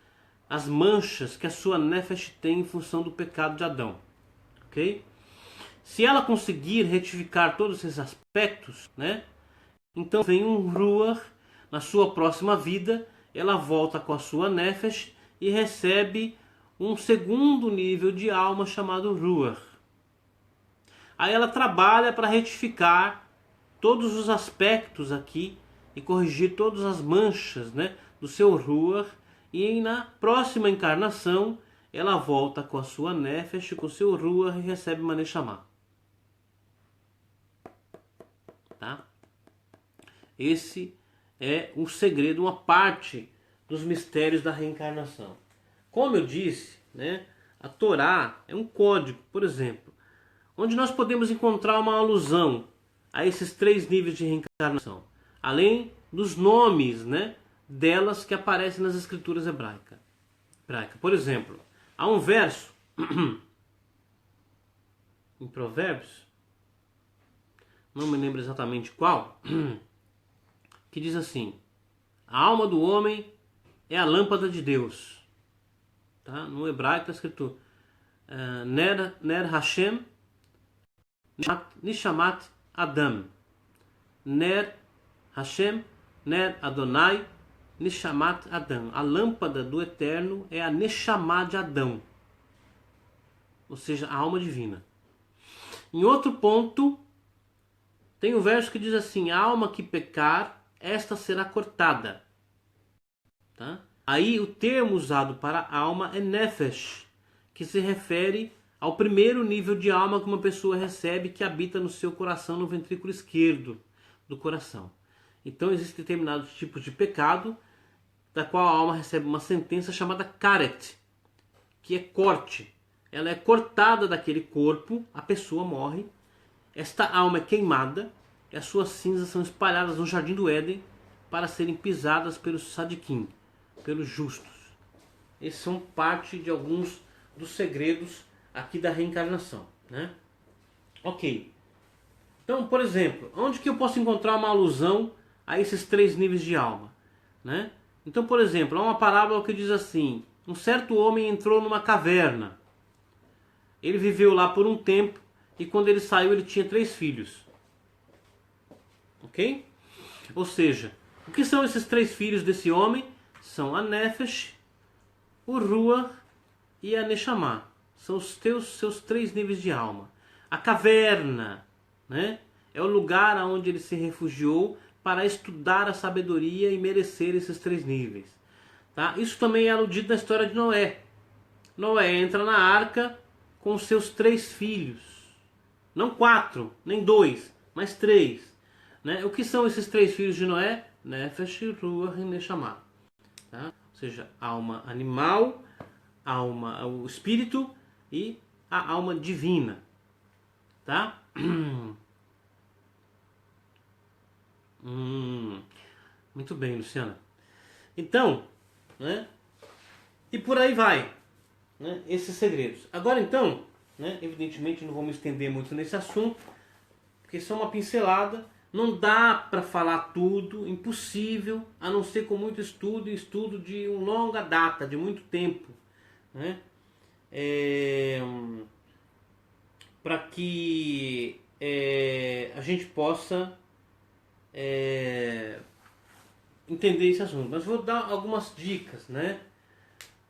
as manchas que a sua nefesh tem em função do pecado de Adão. Ok? Se ela conseguir retificar todos esses aspectos, né? Então vem um Ruach na sua próxima vida, ela volta com a sua nefesh e recebe um segundo nível de alma chamado Ruach. Aí ela trabalha para retificar todos os aspectos aqui e corrigir todas as manchas, né, do seu Ruach, e na próxima encarnação ela volta com a sua nefesh, com o seu Ruach, e recebe uma Neshama. Tá? Esse é um segredo, uma parte dos mistérios da reencarnação. Como eu disse, né, a Torá é um código, por exemplo, onde nós podemos encontrar uma alusão a esses 3 níveis de reencarnação, além dos nomes, né, delas que aparecem nas escrituras hebraicas. Por exemplo, há um verso em Provérbios, não me lembro exatamente qual, que diz assim: a alma do homem é a lâmpada de Deus. Tá? No hebraico está escrito Ner Hashem Nishamat Adam. Ner Hashem, Ner Adonai, Nishamat Adam. A lâmpada do Eterno é a Neshama de Adão. Ou seja, a alma divina. Em outro ponto, tem um verso que diz assim: a alma que pecar, esta será cortada. Tá? Aí o termo usado para alma é nefesh, que se refere ao primeiro nível de alma que uma pessoa recebe, que habita no seu coração, no ventrículo esquerdo do coração. Então existem determinados tipos de pecado, da qual a alma recebe uma sentença chamada karet, que é corte. Ela é cortada daquele corpo, a pessoa morre, esta alma é queimada e as suas cinzas são espalhadas no jardim do Éden para serem pisadas pelos sadiquim, pelos justos. Esses são parte de alguns dos segredos aqui da reencarnação, né? Ok. Então, por exemplo, onde que eu posso encontrar uma alusão a esses três níveis de alma, né? Então, por exemplo, há uma parábola que diz assim: um certo homem entrou numa caverna. Ele viveu lá por um tempo e quando ele saiu ele tinha 3 filhos. Ok? Ou seja, o que são esses 3 filhos desse homem? São a Nefesh, o Ruach e a Neshama. São os seus 3 níveis de alma. A caverna, né, é o lugar onde ele se refugiou para estudar a sabedoria e merecer esses 3 níveis. Tá? Isso também é aludido na história de Noé. Noé entra na arca com seus 3 filhos. Não 4, nem 2, mas 3. Né? O que são esses 3 filhos de Noé? Nefesh, Ruach e Neshama. Tá? Ou seja, alma animal, alma, o espírito e a alma divina. Tá? Muito bem, Luciana. Então, né? E por aí vai, né? Esses segredos. Agora então, né? Evidentemente não vou me estender muito nesse assunto, porque isso é uma pincelada. Não dá para falar tudo, impossível, a não ser com muito estudo, e estudo de uma longa data, de muito tempo, né? Para que a gente possa entender esse assunto. Mas vou dar algumas dicas, né?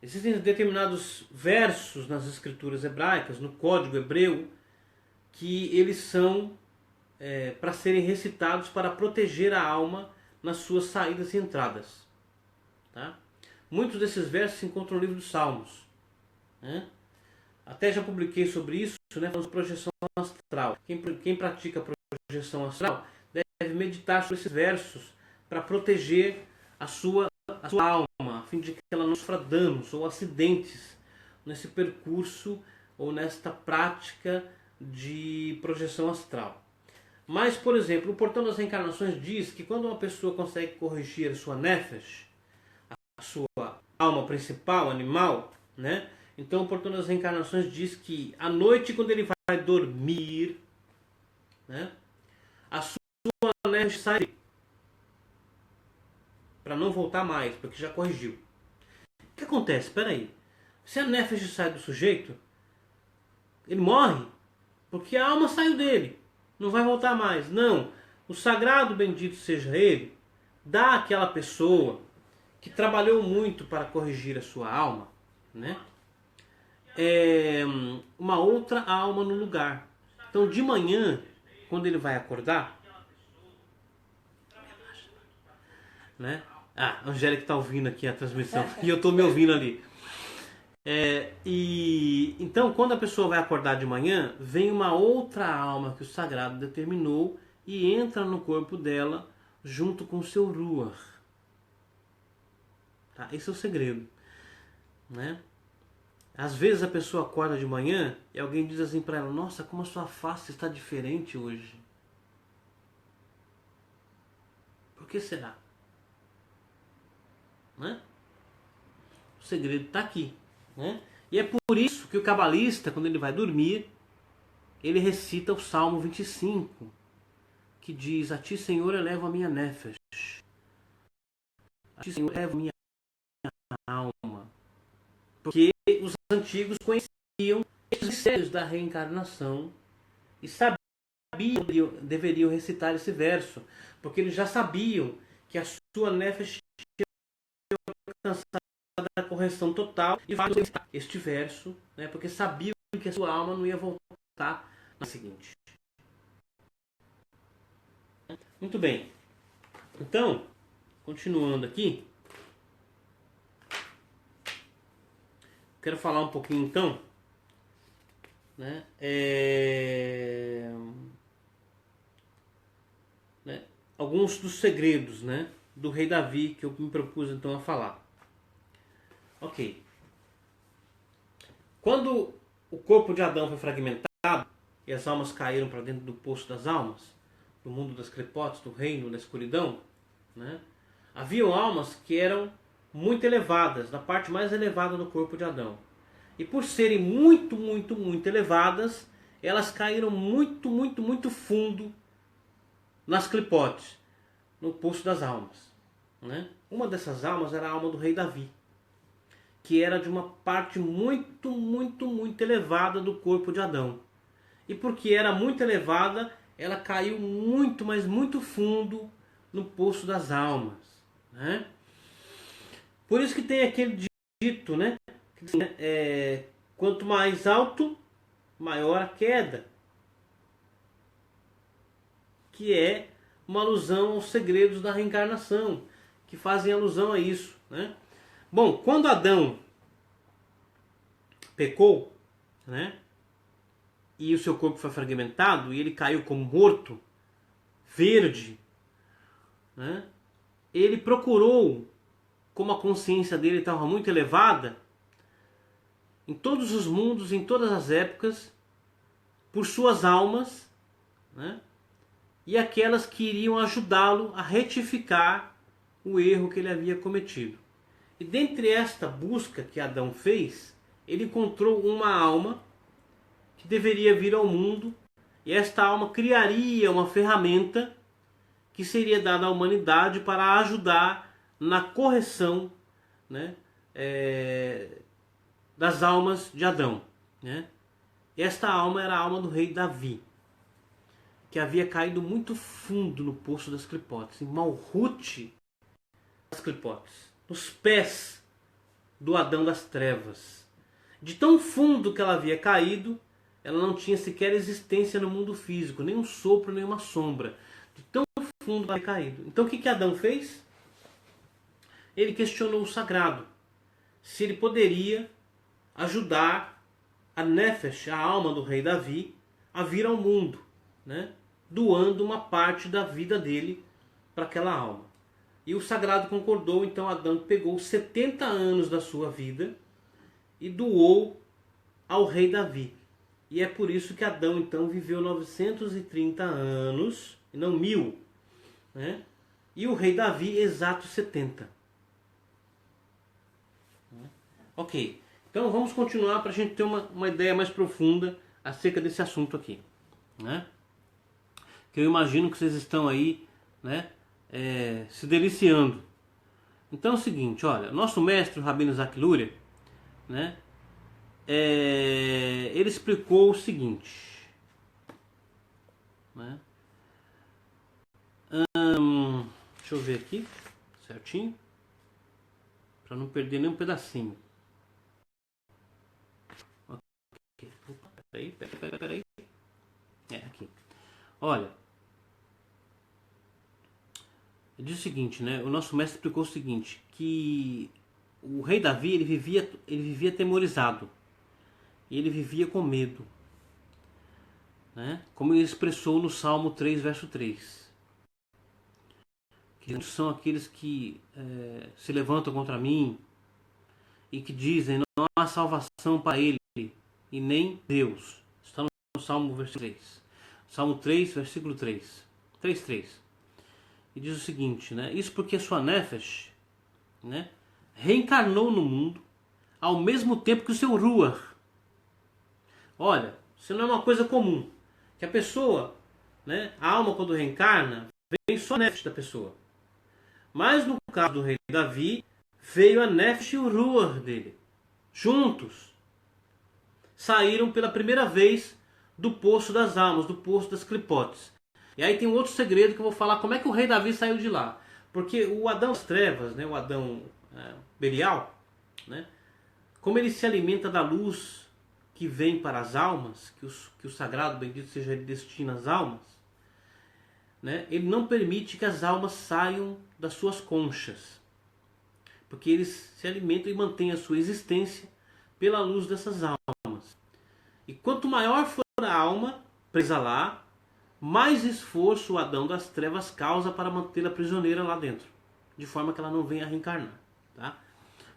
Existem determinados versos nas escrituras hebraicas, no código hebreu, que eles são para serem recitados para proteger a alma nas suas saídas e entradas. Tá? Muitos desses versos se encontram no livro dos Salmos. Né? Até já publiquei sobre isso, né, falando sobre projeção astral. Quem pratica projeção astral deve meditar sobre esses versos para proteger a sua alma, a fim de que ela não sofra danos ou acidentes nesse percurso ou nesta prática de projeção astral. Mas, por exemplo, o Portão das Reencarnações diz que quando uma pessoa consegue corrigir a sua nefesh, a sua alma principal, animal, né? Então o Portão das Reencarnações diz que à noite, quando ele vai dormir, né, a sua nefesh sai para não voltar mais, porque já corrigiu. O que acontece? Espera aí. Se a nefesh sai do sujeito, ele morre porque a alma saiu dele. Não vai voltar mais. Não. O sagrado, bendito seja ele, dá àquela pessoa que trabalhou muito para corrigir a sua alma, né, uma outra alma no lugar. Então, de manhã, quando ele vai acordar, né? Ah, a Angélica está ouvindo aqui a transmissão e eu estou me ouvindo ali. Então, quando a pessoa vai acordar de manhã, vem uma outra alma que o sagrado determinou e entra no corpo dela junto com o seu Ruach. Tá? Esse é o segredo, né? Às vezes a pessoa acorda de manhã e alguém diz assim para ela: nossa, como a sua face está diferente hoje. Por que será? Né? O segredo está aqui. Né? E é por isso que o cabalista, quando ele vai dormir, ele recita o Salmo 25, que diz: a ti, Senhor, elevo a minha nefesh, a ti, Senhor, elevo a minha alma. Porque os antigos conheciam os mistérios da reencarnação e sabiam sabiam que deveriam recitar esse verso, porque eles já sabiam que a sua nefesh tinha alcançado a correção total e fazem este verso, né, porque sabiam que a sua alma não ia voltar na seguinte. Muito bem. Então, continuando aqui, quero falar um pouquinho então, né, alguns dos segredos, né, do rei Davi que eu me propus então a falar. Ok. Quando o corpo de Adão foi fragmentado e as almas caíram para dentro do poço das almas, do mundo das clipotes, do reino da escuridão, né, haviam almas que eram muito elevadas, na parte mais elevada do corpo de Adão. E por serem muito, muito, muito elevadas, elas caíram muito, muito, muito fundo nas clipotes, no poço das almas, né? Uma dessas almas era a alma do rei Davi, que era de uma parte muito, muito, muito elevada do corpo de Adão. E porque era muito elevada, ela caiu muito, mas muito fundo no poço das almas, né? Por isso que tem aquele dito, né? Quanto mais alto, maior a queda. Que é uma alusão aos segredos da reencarnação, que fazem alusão a isso, né? Bom, quando Adão pecou, né, e o seu corpo foi fragmentado e ele caiu como morto, verde, né, ele procurou, como a consciência dele estava muito elevada, em todos os mundos, em todas as épocas, por suas almas, né, e aquelas que iriam ajudá-lo a retificar o erro que ele havia cometido. E dentre esta busca que Adão fez, ele encontrou uma alma que deveria vir ao mundo, e esta alma criaria uma ferramenta que seria dada à humanidade para ajudar na correção, né, das almas de Adão, né? Esta alma era a alma do rei Davi, que havia caído muito fundo no poço das clipotes, em Malhut das clipotes, nos pés do Adão das trevas. De tão fundo que ela havia caído, ela não tinha sequer existência no mundo físico, nem um sopro, nem uma sombra. De tão fundo que ela havia caído. Então o que Adão fez? Ele questionou o sagrado, se ele poderia ajudar a nefesh, a alma do rei Davi, a vir ao mundo, né, doando uma parte da vida dele para aquela alma. E o sagrado concordou, então Adão pegou 70 anos da sua vida e doou ao rei Davi. E é por isso que Adão então viveu 930 anos, e não 1000, né? E o rei Davi exatos 70. Ok, então vamos continuar para a gente ter uma ideia mais profunda acerca desse assunto aqui, né? Que eu imagino que vocês estão aí, né, se deliciando. Então é o seguinte, olha, nosso mestre, o Rabino Isaac Luria, né, ele explicou o seguinte, né, deixa eu ver aqui, certinho, para não perder nenhum pedacinho. Okay. Peraí. Aqui. Olha, ele diz o seguinte, né? O nosso mestre explicou o seguinte, que o rei Davi ele vivia atemorizado, e ele vivia com medo, né? Como ele expressou no Salmo 3, verso 3. Que são aqueles que se levantam contra mim e que dizem não há salvação para ele e nem Deus. Está no Salmo versículo 3. Salmo 3, versículo 3. 3:3. E diz o seguinte, né? Isso porque a sua nefesh, né, reencarnou no mundo ao mesmo tempo que o seu ruach. Olha, isso não é uma coisa comum. Que a pessoa, né, a alma quando reencarna, vem só a nefesh da pessoa. Mas no caso do rei Davi, veio a nefesh e o ruach dele. Juntos. Saíram pela primeira vez do poço das almas, do poço das clipotes. E aí tem um outro segredo que eu vou falar como é que o rei Davi saiu de lá. Porque o Adão das trevas, né, o Adão Belial, né, como ele se alimenta da luz que vem para as almas, que o sagrado bendito seja ele destina às almas, né, ele não permite que as almas saiam das suas conchas. Porque eles se alimentam e mantêm a sua existência pela luz dessas almas. E quanto maior for a alma presa lá, mais esforço o Adão das trevas causa para mantê-la prisioneira lá dentro, de forma que ela não venha a reencarnar. Tá?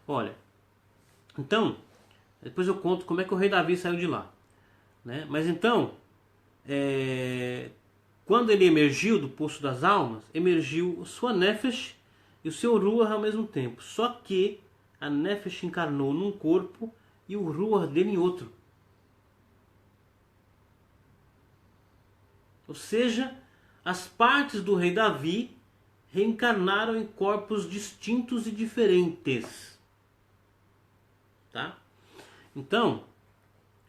Olha, então, depois eu conto como é que o rei Davi saiu de lá. Né? Mas então, quando ele emergiu do poço das almas, emergiu sua Nefesh e o seu Ruach ao mesmo tempo. Só que a Nefesh encarnou num corpo e o Ruach dele em outro. Ou seja, as partes do rei Davi reencarnaram em corpos distintos e diferentes. Tá? Então,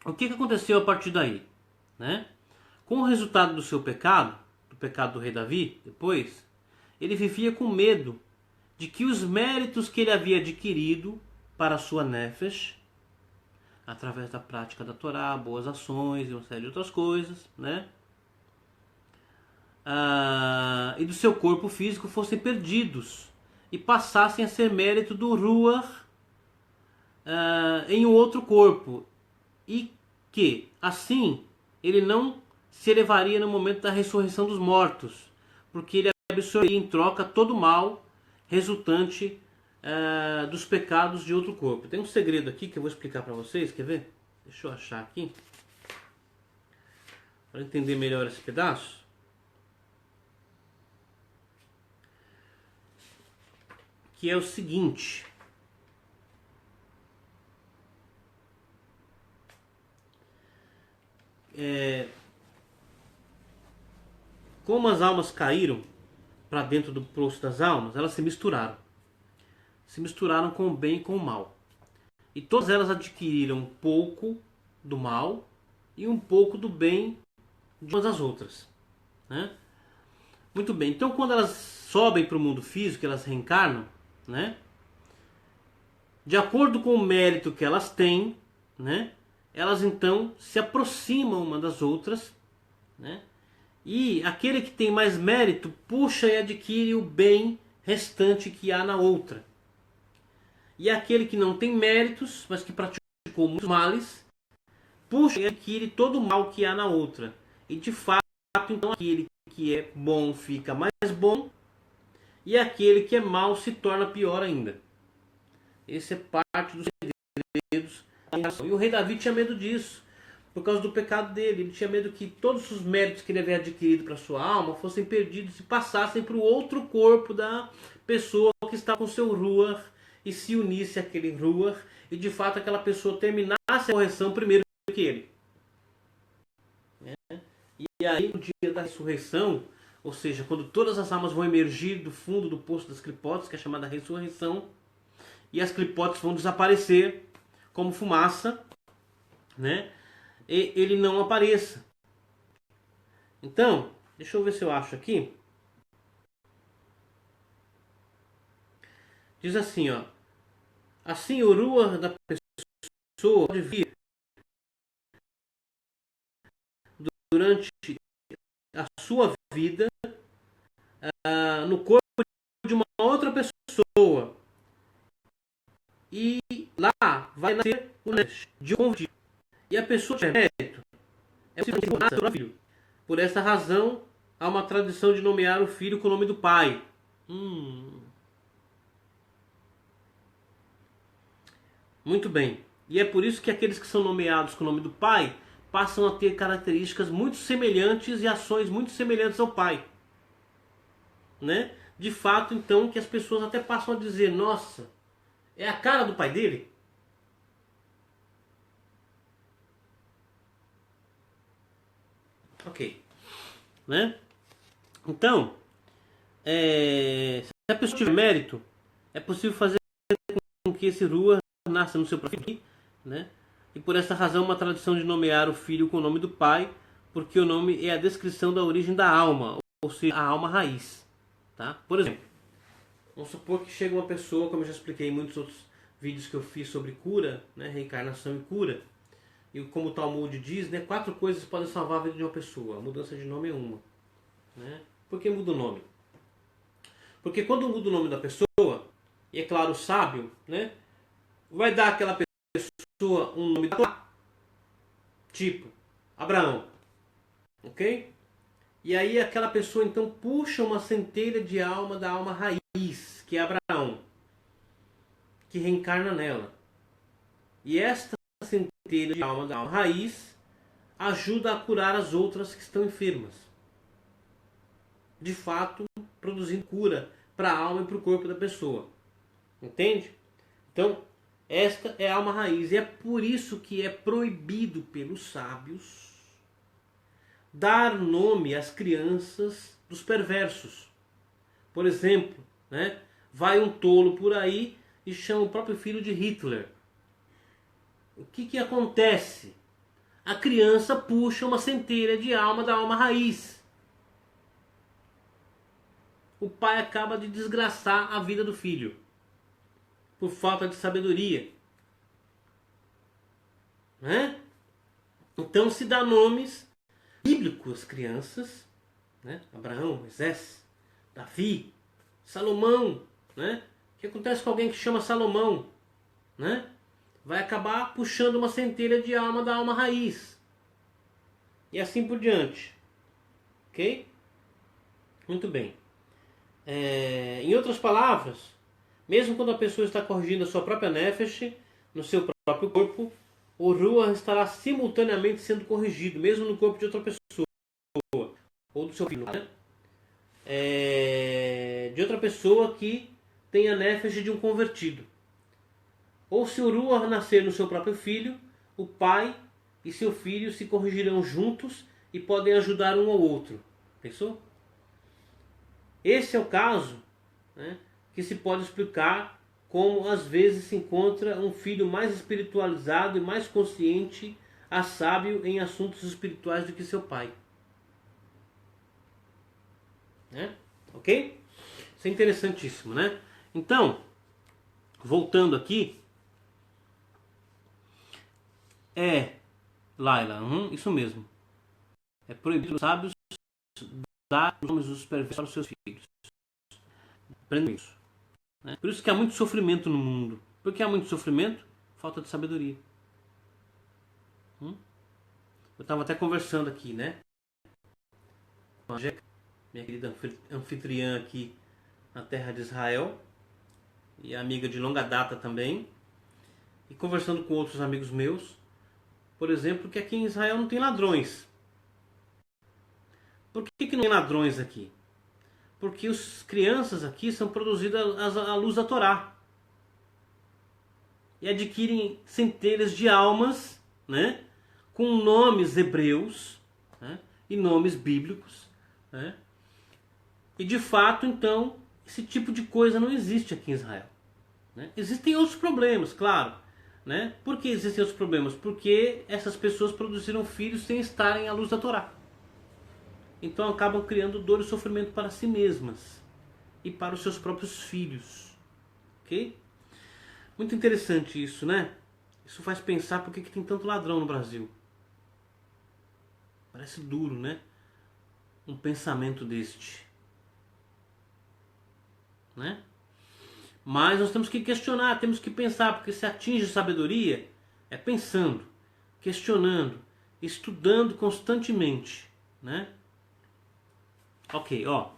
o que aconteceu a partir daí? Né? Com o resultado do seu pecado, do pecado do rei Davi, depois, ele vivia com medo de que os méritos que ele havia adquirido para a sua Nefesh, através da prática da Torá, boas ações e uma série de outras coisas, né? E do seu corpo físico fossem perdidos e passassem a ser mérito do Ruach em um outro corpo, e que assim ele não se elevaria no momento da ressurreição dos mortos, porque ele absorveria em troca todo o mal resultante dos pecados de outro corpo. Tem um segredo aqui que eu vou explicar para vocês, quer ver? Deixa eu achar aqui para entender melhor esse pedaço. Que é o seguinte: como as almas caíram para dentro do poço das almas, elas se misturaram. Se misturaram com o bem e com o mal. E todas elas adquiriram um pouco do mal e um pouco do bem de umas às outras. Né? Muito bem, então quando elas sobem para o mundo físico, elas reencarnam, né? De acordo com o mérito que elas têm, né? Elas então se aproximam uma das outras, né? E aquele que tem mais mérito puxa e adquire o bem restante que há na outra. E aquele que não tem méritos, mas que praticou muitos males, puxa e adquire todo o mal que há na outra. E de fato, então, aquele que é bom fica mais bom, e aquele que é mal se torna pior ainda. Esse é parte dos segredos. E o rei Davi tinha medo disso, por causa do pecado dele. Ele tinha medo que todos os méritos que ele havia adquirido para sua alma fossem perdidos e passassem para o outro corpo da pessoa que está com seu Ruach e se unisse àquele Ruach, e de fato aquela pessoa terminasse a correção primeiro que ele. E aí no dia da ressurreição, ou seja, quando todas as almas vão emergir do fundo do poço das clipotes, que é chamada ressurreição, e as clipotes vão desaparecer como fumaça, né? E ele não apareça. Então, deixa eu ver se eu acho aqui. Diz assim, ó: assim o Ruach da pessoa pode vir durante a sua vida no corpo de uma outra pessoa, e lá vai nascer o Nefesh de um convertido. E a pessoa de mérito é possível nascer para o filho. Por essa razão, há uma tradição de nomear o filho com o nome do pai. Muito bem. E é por isso que aqueles que são nomeados com o nome do pai passam a ter características muito semelhantes e ações muito semelhantes ao pai. Né? De fato, então, que as pessoas até passam a dizer: nossa, é a cara do pai dele? Ok. Né? Então, se a pessoa tiver mérito, é possível fazer com que esse Ruach nasça no seu próprio filho, né? E por essa razão, uma tradição de nomear o filho com o nome do pai porque o nome é a descrição da origem da alma, ou seja, a alma raiz. Tá? Por exemplo, vamos supor que chega uma pessoa, como eu já expliquei em muitos outros vídeos que eu fiz sobre cura, né, reencarnação e cura, e como o Talmud diz, né, 4 coisas podem salvar a vida de uma pessoa. A mudança de nome é uma. Né? Por que muda o nome? Porque quando muda o nome da pessoa, e é claro, o sábio, né, vai dar àquela pessoa um nome da tipo Abraão. Ok? E aí aquela pessoa então puxa uma centelha de alma da alma raiz, que é Abraão, que reencarna nela. E esta centelha de alma da alma raiz ajuda a curar as outras que estão enfermas. De fato, produzindo cura para a alma e para o corpo da pessoa. Entende? Então, esta é a alma raiz. E é por isso que é proibido pelos sábios dar nome às crianças dos perversos. Por exemplo, né, vai um tolo por aí e chama o próprio filho de Hitler. O que acontece? A criança puxa uma centelha de alma da alma raiz. O pai acaba de desgraçar a vida do filho por falta de sabedoria. Né? Então se dá nomes bíblicos às crianças, né? Abraão, Moisés, Davi, Salomão. Né? O que acontece com alguém que chama Salomão? Né? Vai acabar puxando uma centelha de alma da alma raiz. E assim por diante. Ok? Muito bem. Em outras palavras, mesmo quando a pessoa está corrigindo a sua própria nefesh, no seu próprio corpo, o Ruach estará simultaneamente sendo corrigido, mesmo no corpo de outra pessoa, ou do seu filho, né? De outra pessoa que tem a nefesh de um convertido. Ou se o Ruach nascer no seu próprio filho, o pai e seu filho se corrigirão juntos e podem ajudar um ao outro. Pensou? Esse é o caso, né, que se pode explicar como às vezes se encontra um filho mais espiritualizado e mais consciente a sábio em assuntos espirituais do que seu pai. Né? Ok? Isso é interessantíssimo, né? Então, voltando aqui, Laila, isso mesmo. É proibido os sábios dar os nomes dos perversos para os seus filhos. Aprendam isso. Né? Por isso que há muito sofrimento no mundo. Por que há muito sofrimento? Falta de sabedoria. Eu estava até conversando aqui, né? Com a Jeca, minha querida anfitriã aqui na terra de Israel, e amiga de longa data também, e conversando com outros amigos meus, por exemplo, que aqui em Israel não tem ladrões. Por que não tem ladrões aqui? Porque as crianças aqui são produzidas à luz da Torá. E adquirem centelhas de almas, né, com nomes hebreus, né, e nomes bíblicos. Né? E de fato, então, esse tipo de coisa não existe aqui em Israel. Né? Existem outros problemas, claro. Né? Por que existem outros problemas? Porque essas pessoas produziram filhos sem estarem à luz da Torá. Então acabam criando dor e sofrimento para si mesmas e para os seus próprios filhos. Ok? Muito interessante isso, né? Isso faz pensar por que tem tanto ladrão no Brasil. Parece duro, né? Um pensamento deste. Né? Mas nós temos que questionar, temos que pensar, porque se atinge sabedoria é pensando, questionando, estudando constantemente, né? Ok, ó.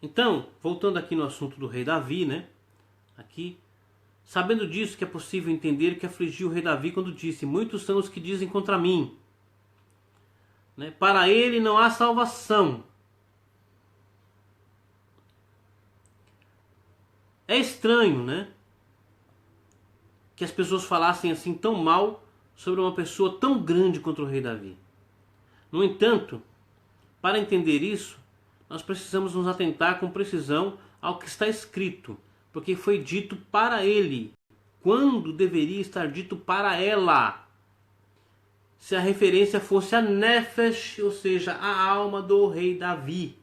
Então, voltando aqui no assunto do rei Davi, né? Aqui, sabendo disso que é possível entender que afligiu o rei Davi quando disse: muitos são os que dizem contra mim, né? Para ele não há salvação. É estranho, né? Que as pessoas falassem assim tão mal sobre uma pessoa tão grande contra o rei Davi. No entanto, para entender isso, nós precisamos nos atentar com precisão ao que está escrito, porque foi dito para ele, quando deveria estar dito para ela. se a referência fosse a Nefesh, ou seja, a alma do rei Davi.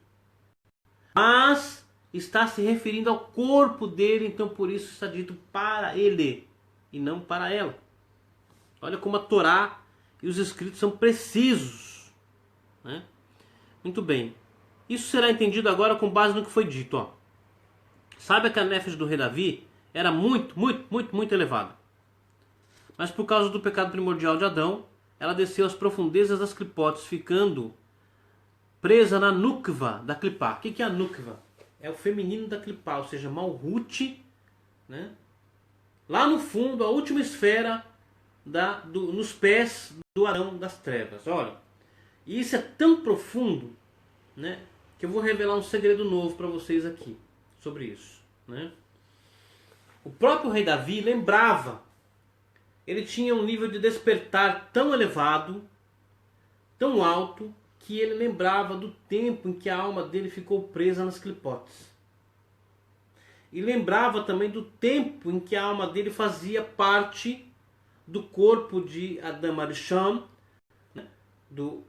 Mas está se referindo ao corpo dele, então por isso está dito para ele e não para ela. Olha como a Torá e os escritos são precisos, né? Muito bem. Isso será entendido agora com base no que foi dito. Ó. Saiba que a Nefesh do rei Davi era muito elevada. Mas por causa do pecado primordial de Adão, ela desceu às profundezas das clipotes, ficando presa na nukva da clipá. O que é a nukva? É o feminino da clipá, ou seja, Malhut, né? Lá no fundo, a última esfera nos pés do Adão das trevas. Olha, e isso é tão profundo, né, que eu vou revelar um segredo novo para vocês aqui sobre isso, né? O próprio rei Davi lembrava, ele tinha um nível de despertar tão elevado, tão alto, que ele lembrava do tempo em que a alma dele ficou presa nas clipotes. E lembrava também do tempo em que a alma dele fazia parte do corpo de Adam Arisham, né? do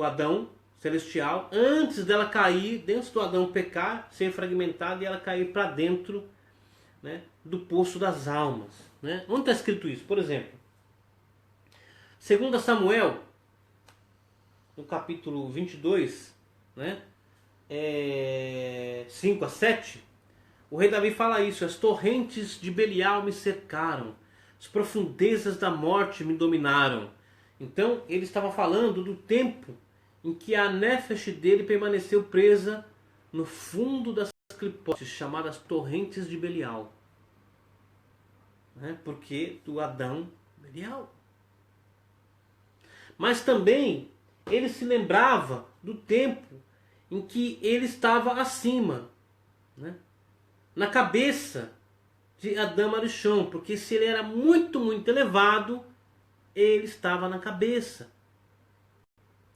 Adão celestial, antes dela cair, dentro do Adão pecar, ser fragmentada e ela cair para dentro, né, do poço das almas. Né? Onde está escrito isso? Por exemplo, 2 Samuel, no capítulo 22, né, 5 a 7, o rei Davi fala isso: as torrentes de Belial me cercaram, as profundezas da morte me dominaram. Então ele estava falando do tempo em que a nefesh dele permaneceu presa no fundo das clipotes, chamadas torrentes de Belial. Né? Porque do Adão Belial. Mas também ele se lembrava do tempo em que ele estava acima, né, na cabeça de Adam Arishon, porque se ele era muito elevado, ele estava na cabeça,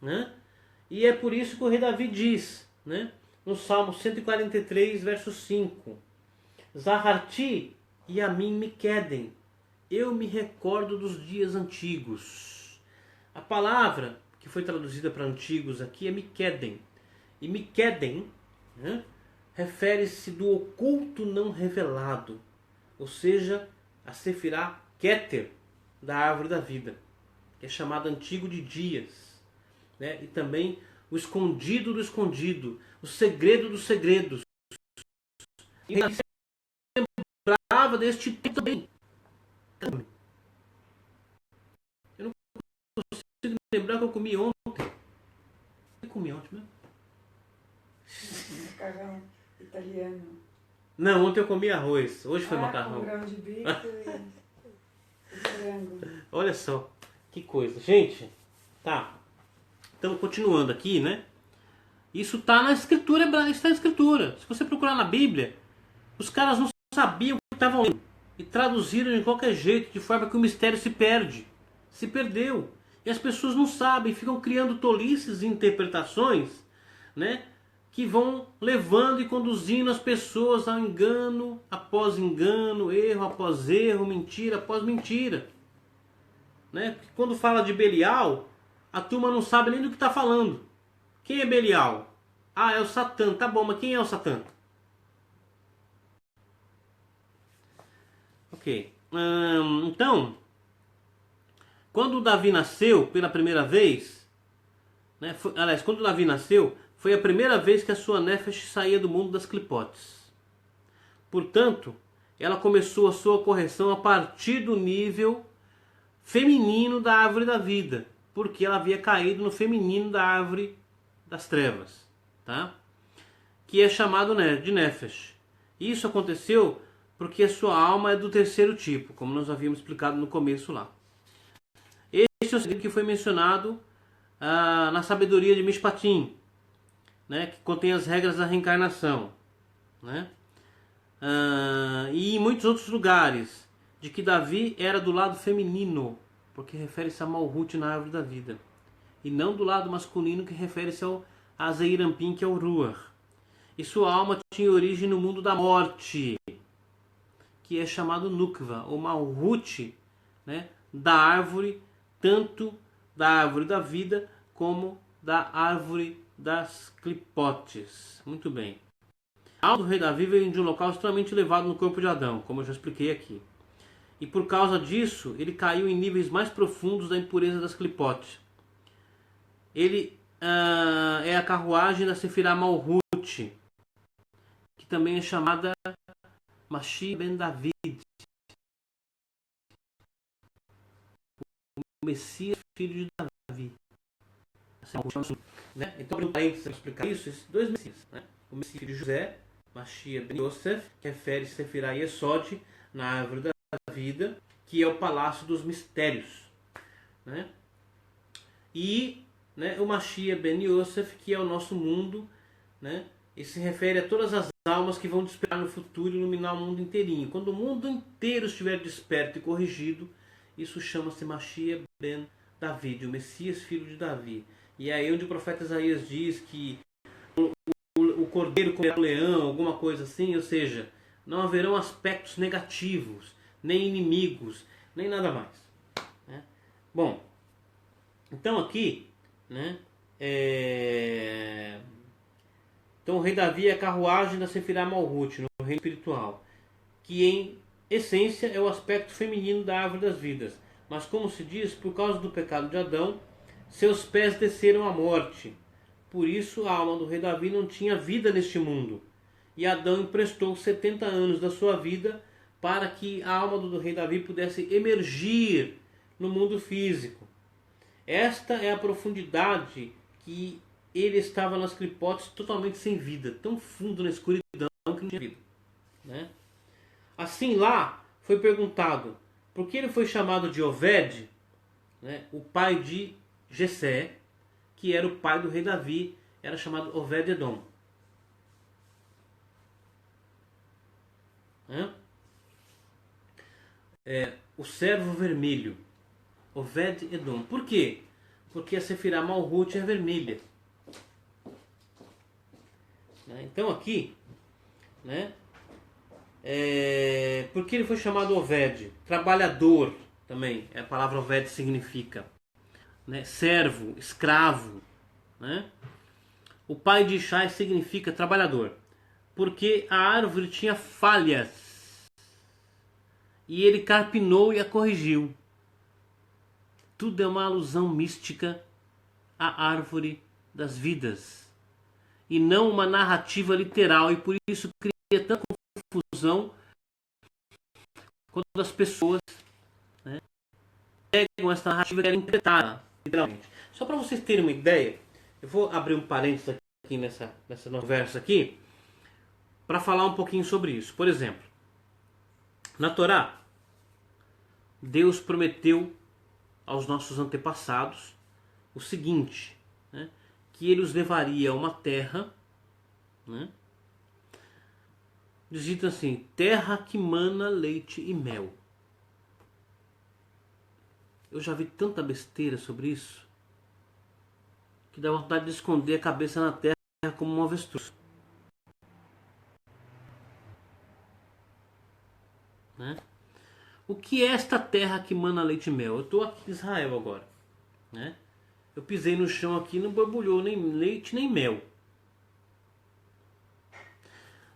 né? E é por isso que o rei Davi diz, né, no Salmo 143, verso 5: Zaharti e a mim me quedem, eu me recordo dos dias antigos. A palavra que foi traduzida para antigos aqui é Miquedem. E Miquedem, né, refere-se do oculto não revelado, ou seja, a Sefirá Keter da árvore da vida, que é chamado Antigo de Dias, né, e também o escondido do escondido, o segredo dos segredos. E ele se lembrava deste tempo também. Eu não consigo lembrar que eu comi ontem. Eu comi ontem mesmo? Macarrão italiano. Não, ontem eu comi arroz. Hoje foi macarrão. Com grão de bico e frango. Olha só, que coisa. Gente, tá. Então, continuando aqui, né? Isso está na escritura hebraica, está na escritura. Se você procurar na Bíblia, os caras não sabiam o que estavam lendo e traduziram de qualquer jeito, de forma que o mistério se perde. Se perdeu. E as pessoas não sabem, ficam criando tolices e interpretações, né, que vão levando e conduzindo as pessoas ao engano após engano, erro após erro, mentira após mentira. Né? Porque quando fala de Belial, a turma não sabe nem do que está falando. Quem é Belial? Ah, é o Satã. Tá bom, mas quem é o Satã? Ok. Então, quando Davi nasceu pela primeira vez, né, quando Davi nasceu, foi a primeira vez que a sua nefesh saía do mundo das clipotes. Portanto, ela começou a sua correção a partir do nível feminino da árvore da vida, porque ela havia caído no feminino da árvore das trevas, tá? Que é chamado de nefesh. Isso aconteceu porque a sua alma é do terceiro tipo, como nós havíamos explicado no começo lá. Este é o segredo que foi mencionado na sabedoria de Mishpatim, né, que contém as regras da reencarnação, né? E em muitos outros lugares, de que Davi era do lado feminino, porque refere-se a Malhut na árvore da vida, e não do lado masculino, que refere-se a Zeirampim, que é o Ruach. E sua alma tinha origem no mundo da morte, que é chamado Nukva, ou Malhut, né, da árvore, tanto da árvore da vida como da árvore das clipotes. Muito bem. A alma do rei Davi veio de um local extremamente elevado no corpo de Adão, como eu já expliquei aqui. E por causa disso, ele caiu em níveis mais profundos da impureza das clipotes. Ele é a carruagem da Sefirah Malhut, que também é chamada Mashiach ben David, o Messias filho de Davi. Né? Então, para explicar isso, esses dois Messias, né? O Messias filho de José, Mashiach ben Yosef, que refere Sefirah Yesod na árvore da vida, que é o palácio dos mistérios, né? E, né, o Mashiach ben Yosef, que é o nosso mundo, né? E se refere a todas as almas que vão despertar no futuro e iluminar o mundo inteirinho. Quando o mundo inteiro estiver desperto e corrigido, isso chama-se Mashiach ben David, o Messias filho de Davi. E é aí onde o profeta Isaías diz que o cordeiro comerá o leão, alguma coisa assim, ou seja, não haverão aspectos negativos, nem inimigos, nem nada mais. Né? Bom, então aqui, né, então o rei Davi é a carruagem da Sefirah Malhut, no reino espiritual, que em essência é o aspecto feminino da árvore das vidas. Mas como se diz, por causa do pecado de Adão, seus pés desceram à morte. Por isso a alma do rei Davi não tinha vida neste mundo. E Adão emprestou 70 anos da sua vida para que a alma do rei Davi pudesse emergir no mundo físico. Esta é a profundidade que ele estava nas clipotes totalmente sem vida, tão fundo na escuridão que não tinha vida. Né? Assim lá foi perguntado por que ele foi chamado de Oved, né, o pai de Jessé, que era o pai do rei Davi, era chamado Oved-Edom. O servo vermelho, Oved-Edom. Por quê? Porque a Sefirah Malhut é vermelha. Então aqui, né, porque ele foi chamado Oved, trabalhador também, a palavra Oved significa, né, servo, escravo, né? O pai de Ishai significa trabalhador, porque a árvore tinha falhas e ele carpinou e a corrigiu. Tudo é uma alusão mística à árvore das vidas e não uma narrativa literal, e por isso cria tanta confusão quando as pessoas, né, pegam essa narrativa e querem interpretar literalmente. Só para vocês terem uma ideia, eu vou abrir um parênteses aqui nessa conversa aqui para falar um pouquinho sobre isso. Por exemplo, na Torá, Deus prometeu aos nossos antepassados o seguinte, né, que ele os levaria a uma terra, né, dito assim, terra que mana leite e mel. Eu já vi tanta besteira sobre isso que dá vontade de esconder a cabeça na terra como um avestruz. Né? O que é esta terra que mana leite e mel? Eu estou aqui em Israel agora. Né? Eu pisei no chão aqui, não borbulhou nem leite nem mel.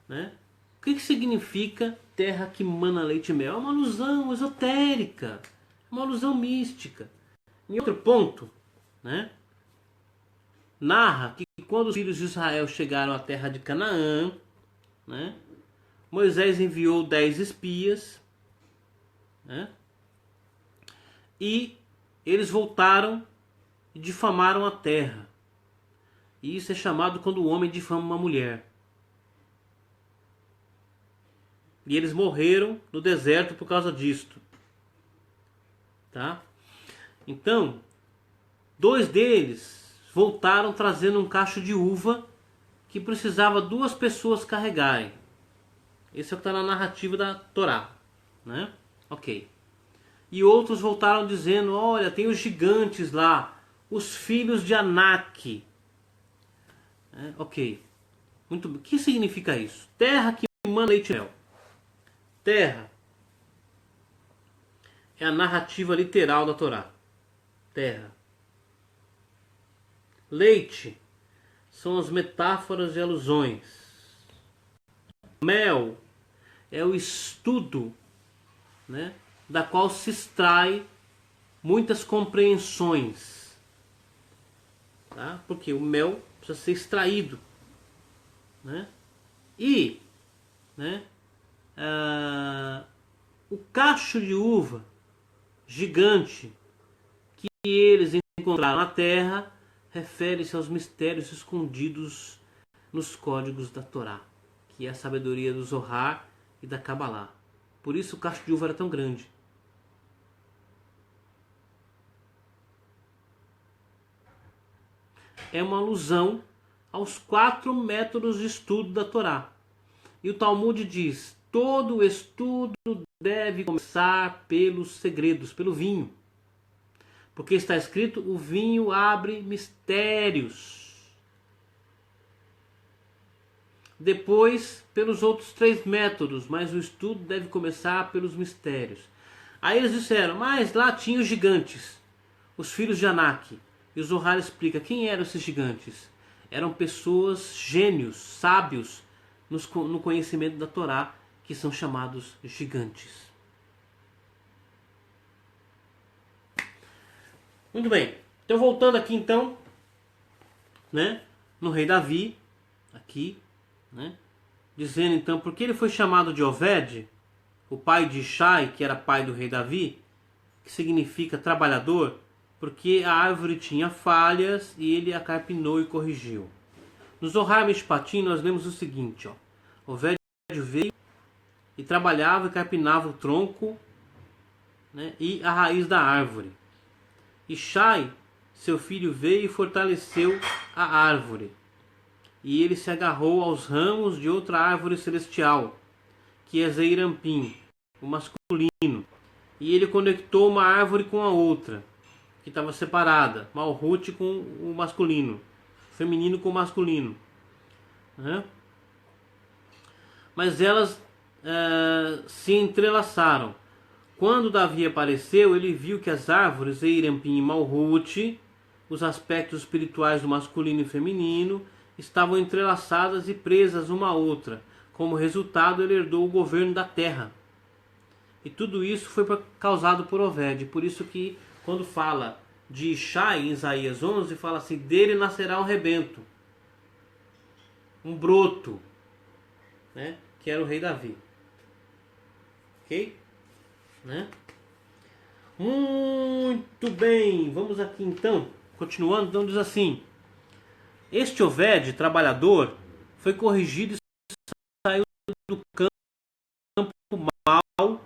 Né? O que significa terra que mana leite e mel? É uma alusão esotérica, uma alusão mística. Em outro ponto, né, narra que quando os filhos de Israel chegaram à terra de Canaã, né, Moisés enviou 10 espias, né, e eles voltaram e difamaram a terra. E isso é chamado quando o homem difama uma mulher. E eles morreram no deserto por causa disto. Tá? Então, 2 deles voltaram trazendo um cacho de uva que precisava 2 pessoas carregarem. Esse é o que está na narrativa da Torá. Né? Ok. E outros voltaram dizendo, olha, tem os gigantes lá, os filhos de Anak. Ok. Muito bem. O que significa isso? Terra que mana leite e mel. Terra é a narrativa literal da Torá. Terra. Leite são as metáforas e alusões. Mel é o estudo, né, da qual se extrai muitas compreensões. Tá? Porque o mel precisa ser extraído. Né? E, né, o cacho de uva gigante que eles encontraram na terra refere-se aos mistérios escondidos nos códigos da Torá, que é a sabedoria do Zohar e da Kabbalah. Por isso o cacho de uva era tão grande. É uma alusão aos 4 métodos de estudo da Torá. E o Talmud diz: todo estudo deve começar pelos segredos, pelo vinho. Porque está escrito: o vinho abre mistérios. Depois, pelos outros 3 métodos, mas o estudo deve começar pelos mistérios. Aí eles disseram: mas lá tinha os gigantes, os filhos de Anak. E o Zohar explica: quem eram esses gigantes? Eram pessoas, gênios, sábios no conhecimento da Torá, que são chamados gigantes. Muito bem. Então, voltando aqui então, né, no rei Davi, aqui, né, dizendo então por que ele foi chamado de Oved, o pai de Ishai, que era pai do rei Davi, que significa trabalhador, porque a árvore tinha falhas e ele a carpinou e corrigiu. No Zohar Mishpatim nós lemos o seguinte: Oved veio e trabalhava e carpinava o tronco, né, e a raiz da árvore. Ishai, seu filho, veio e fortaleceu a árvore. E ele se agarrou aos ramos de outra árvore celestial, que é Zeirampim, o masculino. E ele conectou uma árvore com a outra, que estava separada, Malhut com o masculino, feminino com o masculino, né? Mas elas se entrelaçaram. Quando Davi apareceu, ele viu que as árvores Zeirampim e Malhut, os aspectos espirituais do masculino e feminino, estavam entrelaçadas e presas uma à outra. Como resultado, ele herdou o governo da terra. E tudo isso foi causado por Oved. Por isso que quando fala de Ishai em Isaías 11, fala assim: dele nascerá um rebento, um broto, né? Que era o rei Davi. Ok? Né? Muito bem, vamos aqui então, continuando. Então diz assim: este Oved, trabalhador, foi corrigido e saiu do campo mal,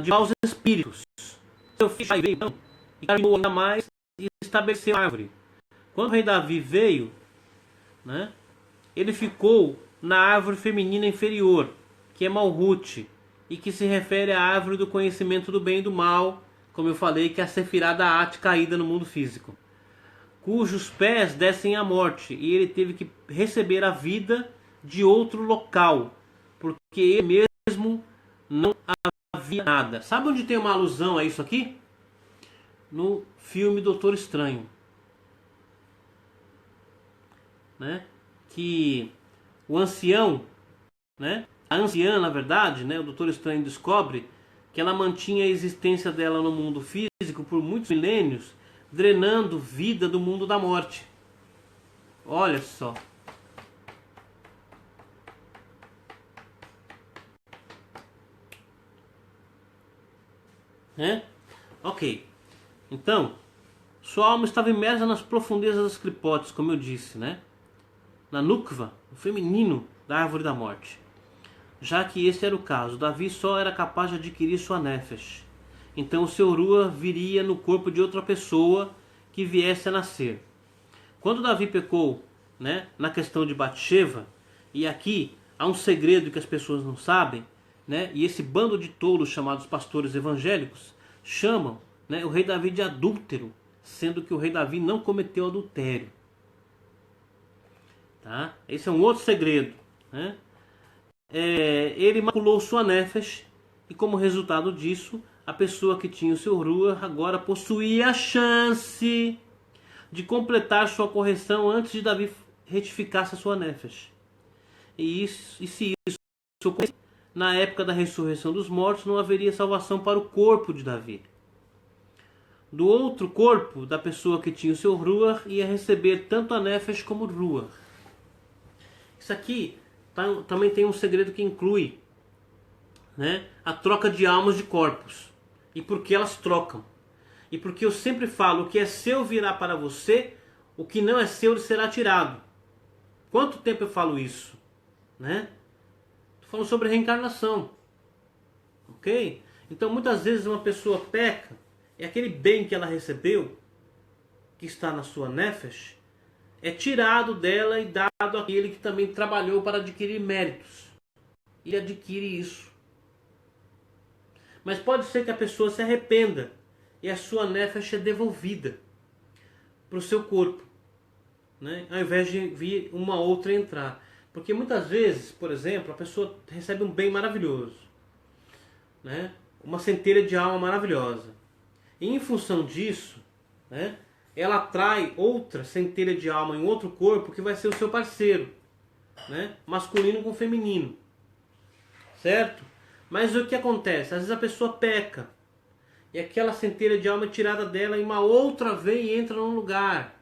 de maus espíritos. Seu filho veio e carregou ainda mais e estabeleceu a árvore. Quando o rei Davi veio, né, ele ficou na árvore feminina inferior, que é Malhut, e que se refere à árvore do conhecimento do bem e do mal, como eu falei, que é a Sefirá da At caída no mundo físico, cujos pés descem à morte, e ele teve que receber a vida de outro local, porque ele mesmo não havia nada. Sabe onde tem uma alusão a isso aqui? No filme Doutor Estranho, né? Que o ancião, né? A anciã, na verdade, né? O Doutor Estranho descobre que ela mantinha a existência dela no mundo físico por muitos milênios, drenando vida do mundo da morte. Olha só. Né? Ok. Então, sua alma estava imersa nas profundezas das clipotes, como eu disse, né? Na nukva, o feminino da árvore da morte. Já que esse era o caso, Davi só era capaz de adquirir sua nefesh. Então o seu rua viria no corpo de outra pessoa que viesse a nascer. Quando Davi pecou, né, na questão de Batsheva, e aqui há um segredo que as pessoas não sabem, né, e esse bando de tolos chamados pastores evangélicos chamam, né, o rei Davi de adúltero, sendo que o rei Davi não cometeu adultério. Tá? Esse é um outro segredo, né? Ele maculou sua nefesh, e como resultado disso, a pessoa que tinha o seu rua agora possuía a chance de completar sua correção antes de Davi retificasse a sua nefesh. E se isso ocorresse, na época da ressurreição dos mortos, não haveria salvação para o corpo de Davi. Do outro corpo, da pessoa que tinha o seu ruach, ia receber tanto a nefesh como o ruach. Isso aqui também tem um segredo que inclui, né, a troca de almas de corpos. E por que elas trocam? E porque eu sempre falo, o que é seu virá para você, o que não é seu será tirado. Quanto tempo eu falo isso? Né? Estou falando sobre reencarnação. Ok? Então muitas vezes uma pessoa peca, e aquele bem que ela recebeu, que está na sua nefesh, é tirado dela e dado àquele que também trabalhou para adquirir méritos. Ele adquire isso. Mas pode ser que a pessoa se arrependa e a sua nefesh é devolvida para o seu corpo, né? Ao invés de vir uma outra entrar. Porque muitas vezes, por exemplo, a pessoa recebe um bem maravilhoso, né? Uma centelha de alma maravilhosa. E em função disso, né, ela atrai outra centelha de alma em outro corpo que vai ser o seu parceiro, né? Masculino com feminino. Certo? Mas o que acontece? Às vezes a pessoa peca e aquela centelha de alma é tirada dela e uma outra vem e entra no lugar.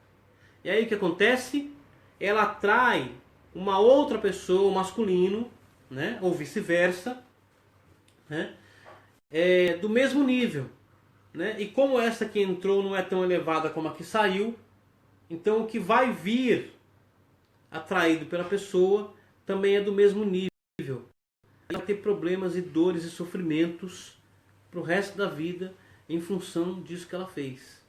E aí o que acontece? Ela atrai uma outra pessoa, o masculino, né? Ou vice-versa, né? Do mesmo nível, né? E como essa que entrou não é tão elevada como a que saiu, então o que vai vir atraído pela pessoa também é do mesmo nível. Ela vai ter problemas e dores e sofrimentos para o resto da vida em função disso que ela fez.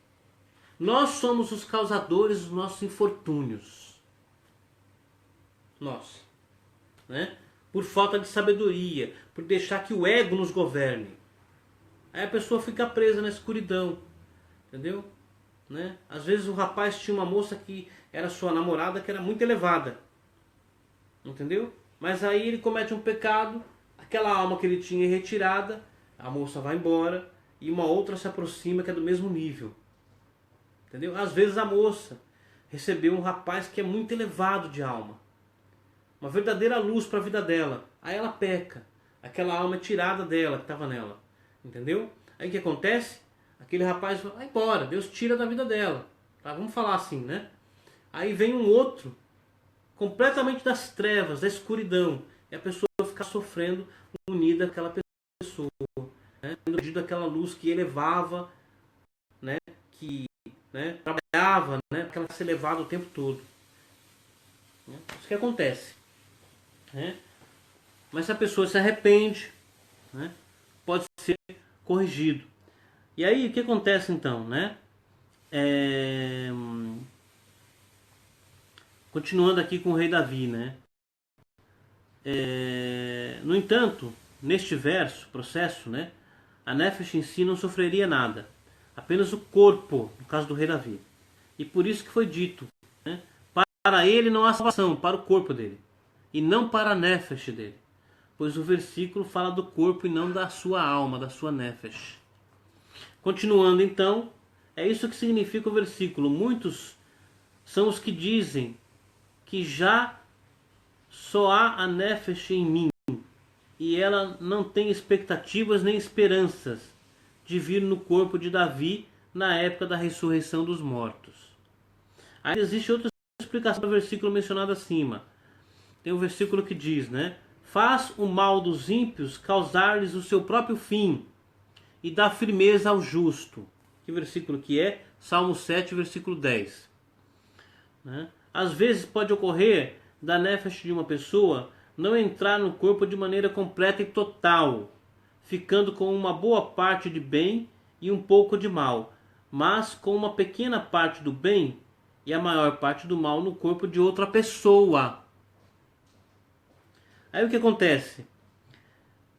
Nós somos os causadores dos nossos infortúnios. Nós, né? Por falta de sabedoria, por deixar que o ego nos governe. Aí a pessoa fica presa na escuridão, entendeu? Né? Às vezes o rapaz tinha uma moça que era sua namorada, que era muito elevada, entendeu? Mas aí ele comete um pecado, aquela alma que ele tinha é retirada, a moça vai embora e uma outra se aproxima que é do mesmo nível, entendeu? Às vezes a moça recebeu um rapaz que é muito elevado de alma, uma verdadeira luz para a vida dela, aí ela peca, aquela alma é tirada dela que estava nela, entendeu? Aí o que acontece? Aquele rapaz vai embora, Deus tira da vida dela, tá? Vamos falar assim, né? Aí vem um outro completamente das trevas, da escuridão, e a pessoa fica sofrendo unida àquela pessoa, né? Unida àquela luz que elevava, né? Que, né, trabalhava, né, para ela ser elevada o tempo todo. Isso que acontece, né? Mas se a pessoa se arrepende, né, pode ser corrigido. E aí o que acontece então, né? Continuando aqui com o rei Davi, né? No entanto, neste processo, né, a nefesh em si não sofreria nada, apenas o corpo, no caso do rei Davi. E por isso que foi dito, né, para ele não há salvação, para o corpo dele, e não para a nefesh dele, pois o versículo fala do corpo e não da sua alma, da sua nefesh. Continuando então, é isso que significa o versículo. Muitos são os que dizem que já só há a nefesh em mim, e ela não tem expectativas nem esperanças de vir no corpo de Davi na época da ressurreição dos mortos. Aí existe outra explicação do versículo mencionado acima. Tem um versículo que diz, né? Faz o mal dos ímpios causar-lhes o seu próprio fim, e dá firmeza ao justo. Que versículo que é? Salmo 7, versículo 10. Né? Às vezes pode ocorrer da nefesh de uma pessoa não entrar no corpo de maneira completa e total, ficando com uma boa parte de bem e um pouco de mal, mas com uma pequena parte do bem e a maior parte do mal no corpo de outra pessoa. Aí o que acontece?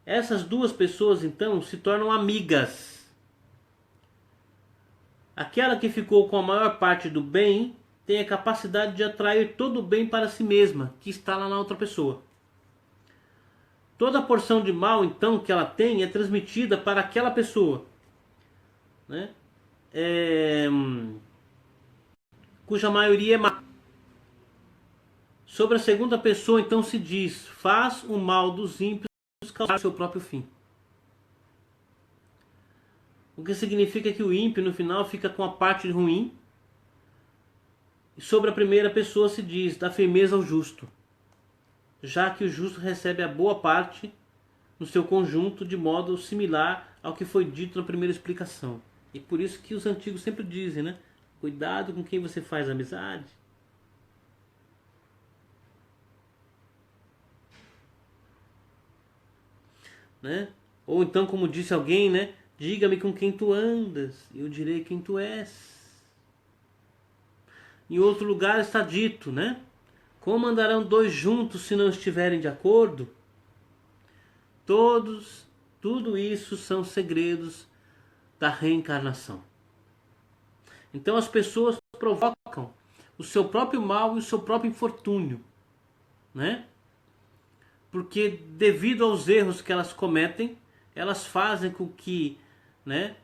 Essas duas pessoas então se tornam amigas. Aquela que ficou com a maior parte do bem tem a capacidade de atrair todo o bem para si mesma, que está lá na outra pessoa. Toda a porção de mal, então, que ela tem é transmitida para aquela pessoa, né? cuja maioria é má. Sobre a segunda pessoa, então, se diz: faz o mal dos ímpios causar o seu próprio fim. O que significa que o ímpio, no final, fica com a parte ruim. E sobre a primeira pessoa se diz: dá firmeza ao justo, já que o justo recebe a boa parte no seu conjunto, de modo similar ao que foi dito na primeira explicação. E por isso que os antigos sempre dizem, né? Cuidado com quem você faz amizade. Né? Ou então, como disse alguém, né? Diga-me com quem tu andas, e eu direi quem tu és. Em outro lugar está dito, né? Como andarão dois juntos se não estiverem de acordo? Tudo isso são segredos da reencarnação. Então as pessoas provocam o seu próprio mal e o seu próprio infortúnio, né? Porque devido aos erros que elas cometem, elas fazem com que, né,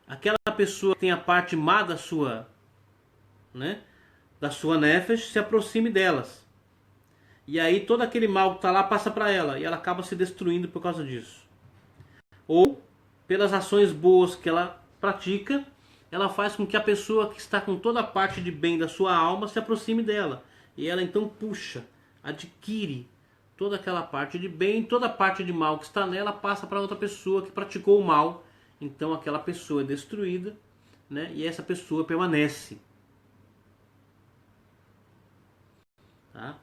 aquela pessoa que tem a parte má da sua, né, da sua nefesh se aproxime delas. E aí todo aquele mal que está lá passa para ela e ela acaba se destruindo por causa disso. Ou pelas ações boas que ela pratica, ela faz com que a pessoa que está com toda a parte de bem da sua alma se aproxime dela. E ela então puxa, adquire toda aquela parte de bem, toda a parte de mal que está nela passa para outra pessoa que praticou o mal. Então aquela pessoa é destruída, né? E essa pessoa permanece. Tá?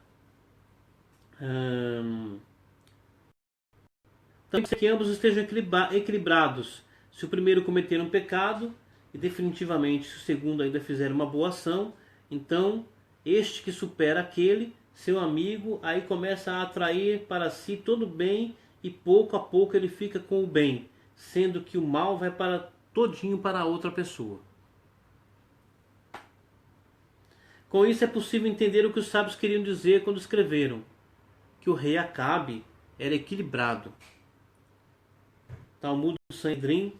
Também que ambos estejam equilibrados. Se o primeiro cometer um pecado e definitivamente se o segundo ainda fizer uma boa ação, então este que supera aquele, seu amigo, aí começa a atrair para si todo o bem e pouco a pouco ele fica com o bem, sendo que o mal vai para todinho para a outra pessoa. Com isso é possível entender o que os sábios queriam dizer quando escreveram que o rei Acabe era equilibrado. Talmud Sanhedrin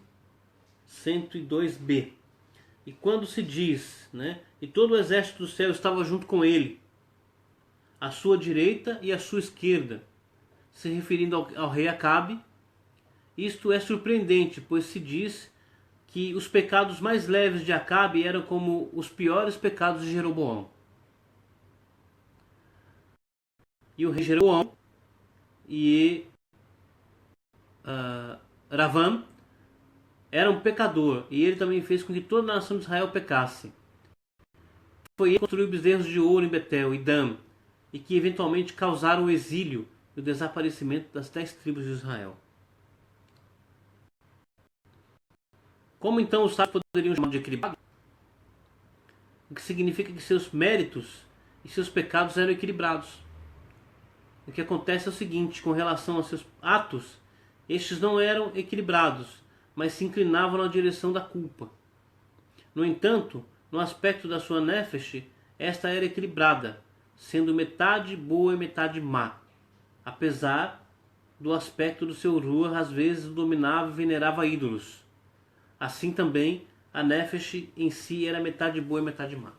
102b. E quando se diz, né, e todo o exército do céu estava junto com ele, à sua direita e à sua esquerda, se referindo ao rei Acabe, isto é surpreendente, pois se diz que os pecados mais leves de Acabe eram como os piores pecados de Jeroboão. E o rei Jeroboão e Ravam era um pecador, e ele também fez com que toda a nação de Israel pecasse. Foi ele que construiu bezerros de ouro em Betel e Dan, e que eventualmente causaram o exílio e o desaparecimento das 10 tribos de Israel. Como então os sábios poderiam chamar de equilibrado? O que significa que seus méritos e seus pecados eram equilibrados. O que acontece é o seguinte: com relação aos seus atos, estes não eram equilibrados, mas se inclinavam na direção da culpa. No entanto, no aspecto da sua nefesh, esta era equilibrada, sendo metade boa e metade má. Apesar do aspecto do seu ruach, às vezes dominava e venerava ídolos. Assim também, a nefesh em si era metade boa e metade má.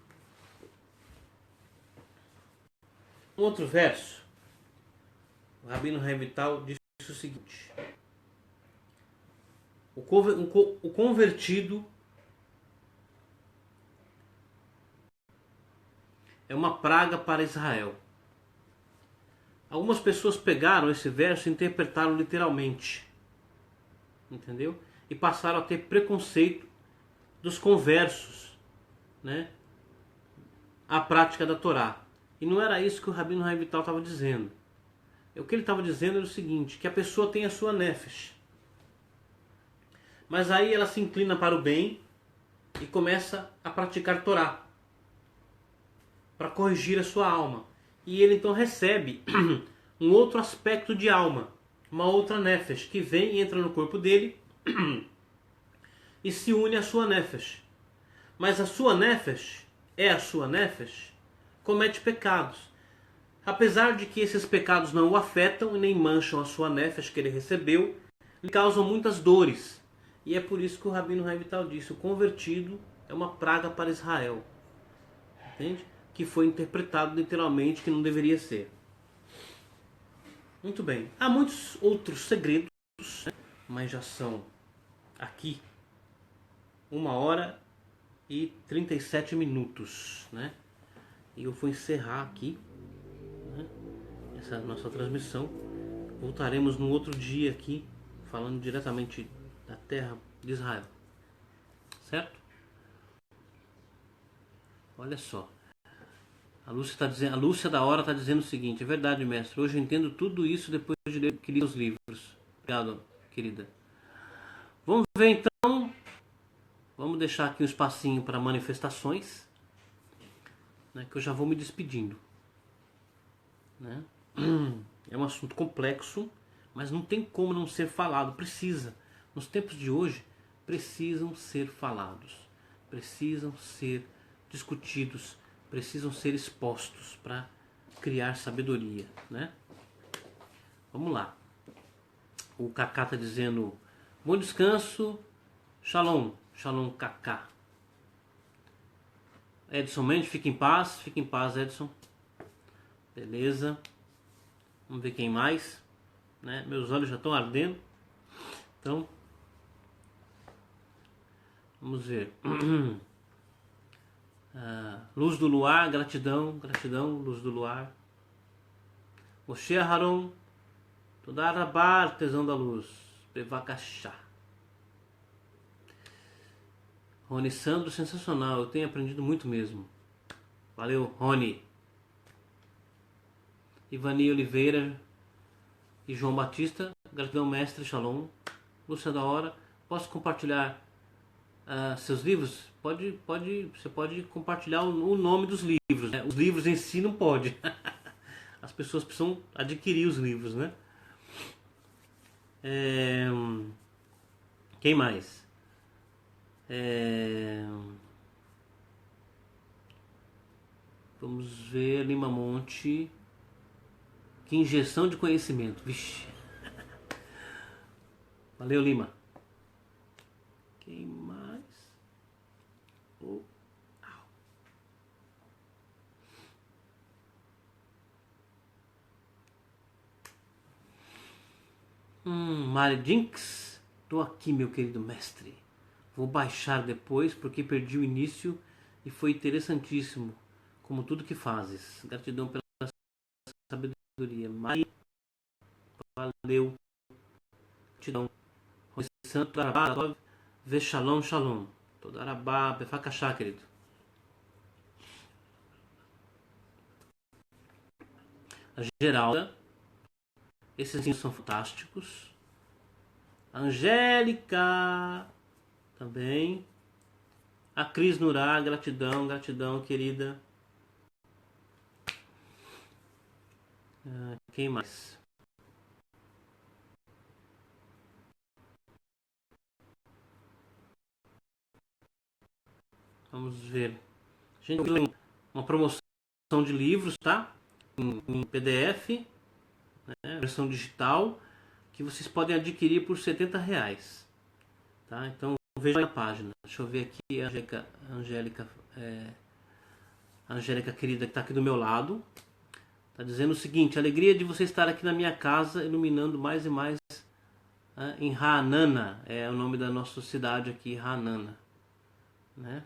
Um outro verso, o Rabino Haim Vital disse o seguinte: o convertido é uma praga para Israel. Algumas pessoas pegaram esse verso e interpretaram literalmente, entendeu? E passaram a ter preconceito dos conversos, né, à prática da Torá. E não era isso que o Rabino Haim Vital estava dizendo. O que ele estava dizendo era o seguinte: que a pessoa tem a sua nefesh, mas aí ela se inclina para o bem e começa a praticar Torá para corrigir a sua alma. E ele então recebe um outro aspecto de alma, uma outra nefesh, que vem e entra no corpo dele e se une à sua nefesh. Mas a sua nefesh, comete pecados. Apesar de que esses pecados não o afetam e nem mancham a sua nefesh que ele recebeu, lhe causam muitas dores. E é por isso que o Rabino Haim Vital disse: o convertido é uma praga para Israel. entende? Que foi interpretado literalmente, que não deveria ser. Muito bem. Há muitos outros segredos, né? Mas já são aqui 1h37, né? E eu vou encerrar aqui, né, essa nossa transmissão. Voltaremos no outro dia aqui, falando diretamente da terra de Israel. Certo? Olha só. A Lúcia da Hora está dizendo o seguinte: é verdade, mestre. Hoje eu entendo tudo isso depois de ler os livros. Obrigado, querida. Vamos ver então. Vamos deixar aqui um espacinho para manifestações, né, que eu já vou me despedindo. Né? É um assunto complexo, mas não tem como não ser falado. Precisa. Nos tempos de hoje, precisam ser falados. Precisam ser discutidos. Precisam ser expostos para criar sabedoria. Né? Vamos lá. O Kaká está dizendo: bom descanso. Shalom. Shalom, Kaká. Edson Mendes, fica em paz. Fica em paz, Edson. Beleza. Vamos ver quem mais. Né? Meus olhos já estão ardendo. Então, vamos ver. Luz do luar, gratidão, gratidão, luz do luar. Moshe Aharon, Todá Rabá, artesão da luz. Bevakashá. Rony Sandro, sensacional. Eu tenho aprendido muito mesmo. Valeu, Rony. Ivani Oliveira e João Batista. Gratidão, mestre, shalom. Lúcia da Hora. Posso compartilhar seus livros? Você pode compartilhar o nome dos livros. Né? Os livros em si não pode. As pessoas precisam adquirir os livros, né? Quem mais? Vamos ver, Lima Monte. Que injeção de conhecimento. Vixe. Valeu, Lima. Quem mais? Mari Jinx. Tô aqui, meu querido mestre. Vou baixar depois porque perdi o início e foi interessantíssimo, como tudo que fazes. Gratidão pela sabedoria. Mari, valeu. Gratidão. Santo Arabá, vê shalom, shalom. Toda Arabá, befakashá, querido. A Geralda. Esses livros são fantásticos. A Angélica também. A Cris Nurá, gratidão, gratidão, querida. Quem mais? Vamos ver. A gente tem uma promoção de livros, tá? Em PDF, né? Versão digital, que vocês podem adquirir por R$70. Tá? Então veja na página. Deixa eu ver aqui a Angélica querida que está aqui do meu lado. Está dizendo o seguinte: alegria de você estar aqui na minha casa, iluminando mais e mais em Ra'anana. É o nome da nossa cidade aqui, Ra'anana. Né?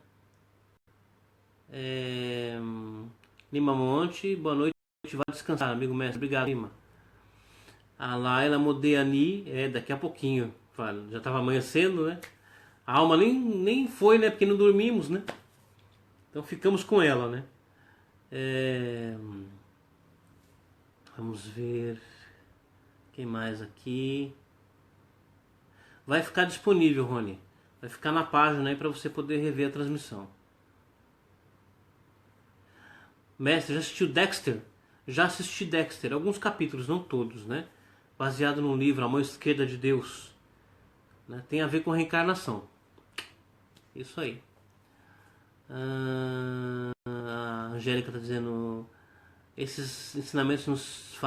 Lima Monte, boa noite, vai descansar, amigo mestre. Obrigado, Lima. A Laila Modeani, daqui a pouquinho. Já estava amanhecendo, né? A alma nem foi, né? Porque não dormimos, né? Então ficamos com ela, né? Vamos ver. Quem mais aqui? Vai ficar disponível, Rony. Vai ficar na página aí para você poder rever a transmissão. Mestre, já assistiu Dexter? Já assisti Dexter. Alguns capítulos, não todos, né? Baseado no livro A Mão Esquerda de Deus. Né? Tem a ver com reencarnação. Isso aí. A Angélica está dizendo: esses ensinamentos nos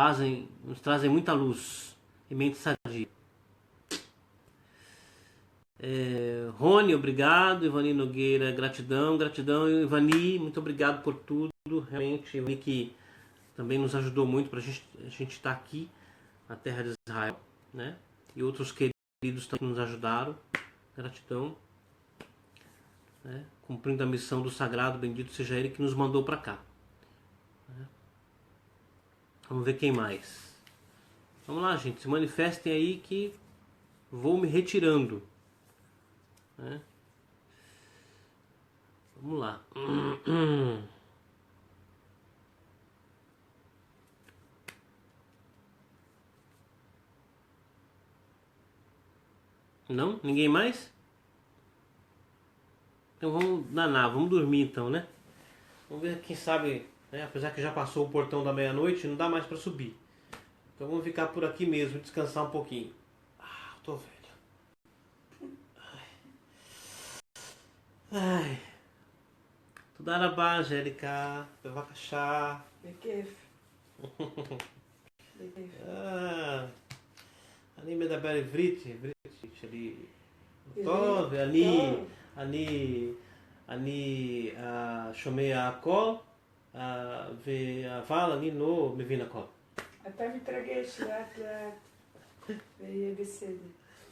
trazem muita luz e mente sadia. Rony, obrigado. Ivani Nogueira, gratidão, gratidão. Ivani, muito obrigado por tudo. Realmente, Ivani que também nos ajudou muito para a gente estar aqui na terra de Israel, né? E outros queridos também nos ajudaram. Gratidão. Né? Cumprindo a missão do sagrado, bendito seja ele que nos mandou para cá. Né? Vamos ver quem mais. Vamos lá, gente. Se manifestem aí que vou me retirando. Né? Vamos lá. Não? Ninguém mais? Então vamos danar, vamos dormir então, né? Vamos ver, quem sabe, né? Apesar que já passou o portão da meia-noite, não dá mais para subir. Então vamos ficar por aqui mesmo, descansar um pouquinho. Tô velho. Ai. תודה רבה, אנג'ליקה, בבקשה. בכיף. בכיף. אני מדבר עברית שלי עברית? טוב, טוב. אני שומע הכל, אבל אני לא מבין הכל. אתה מתרגש לאט לאט, ויהיה בסדר.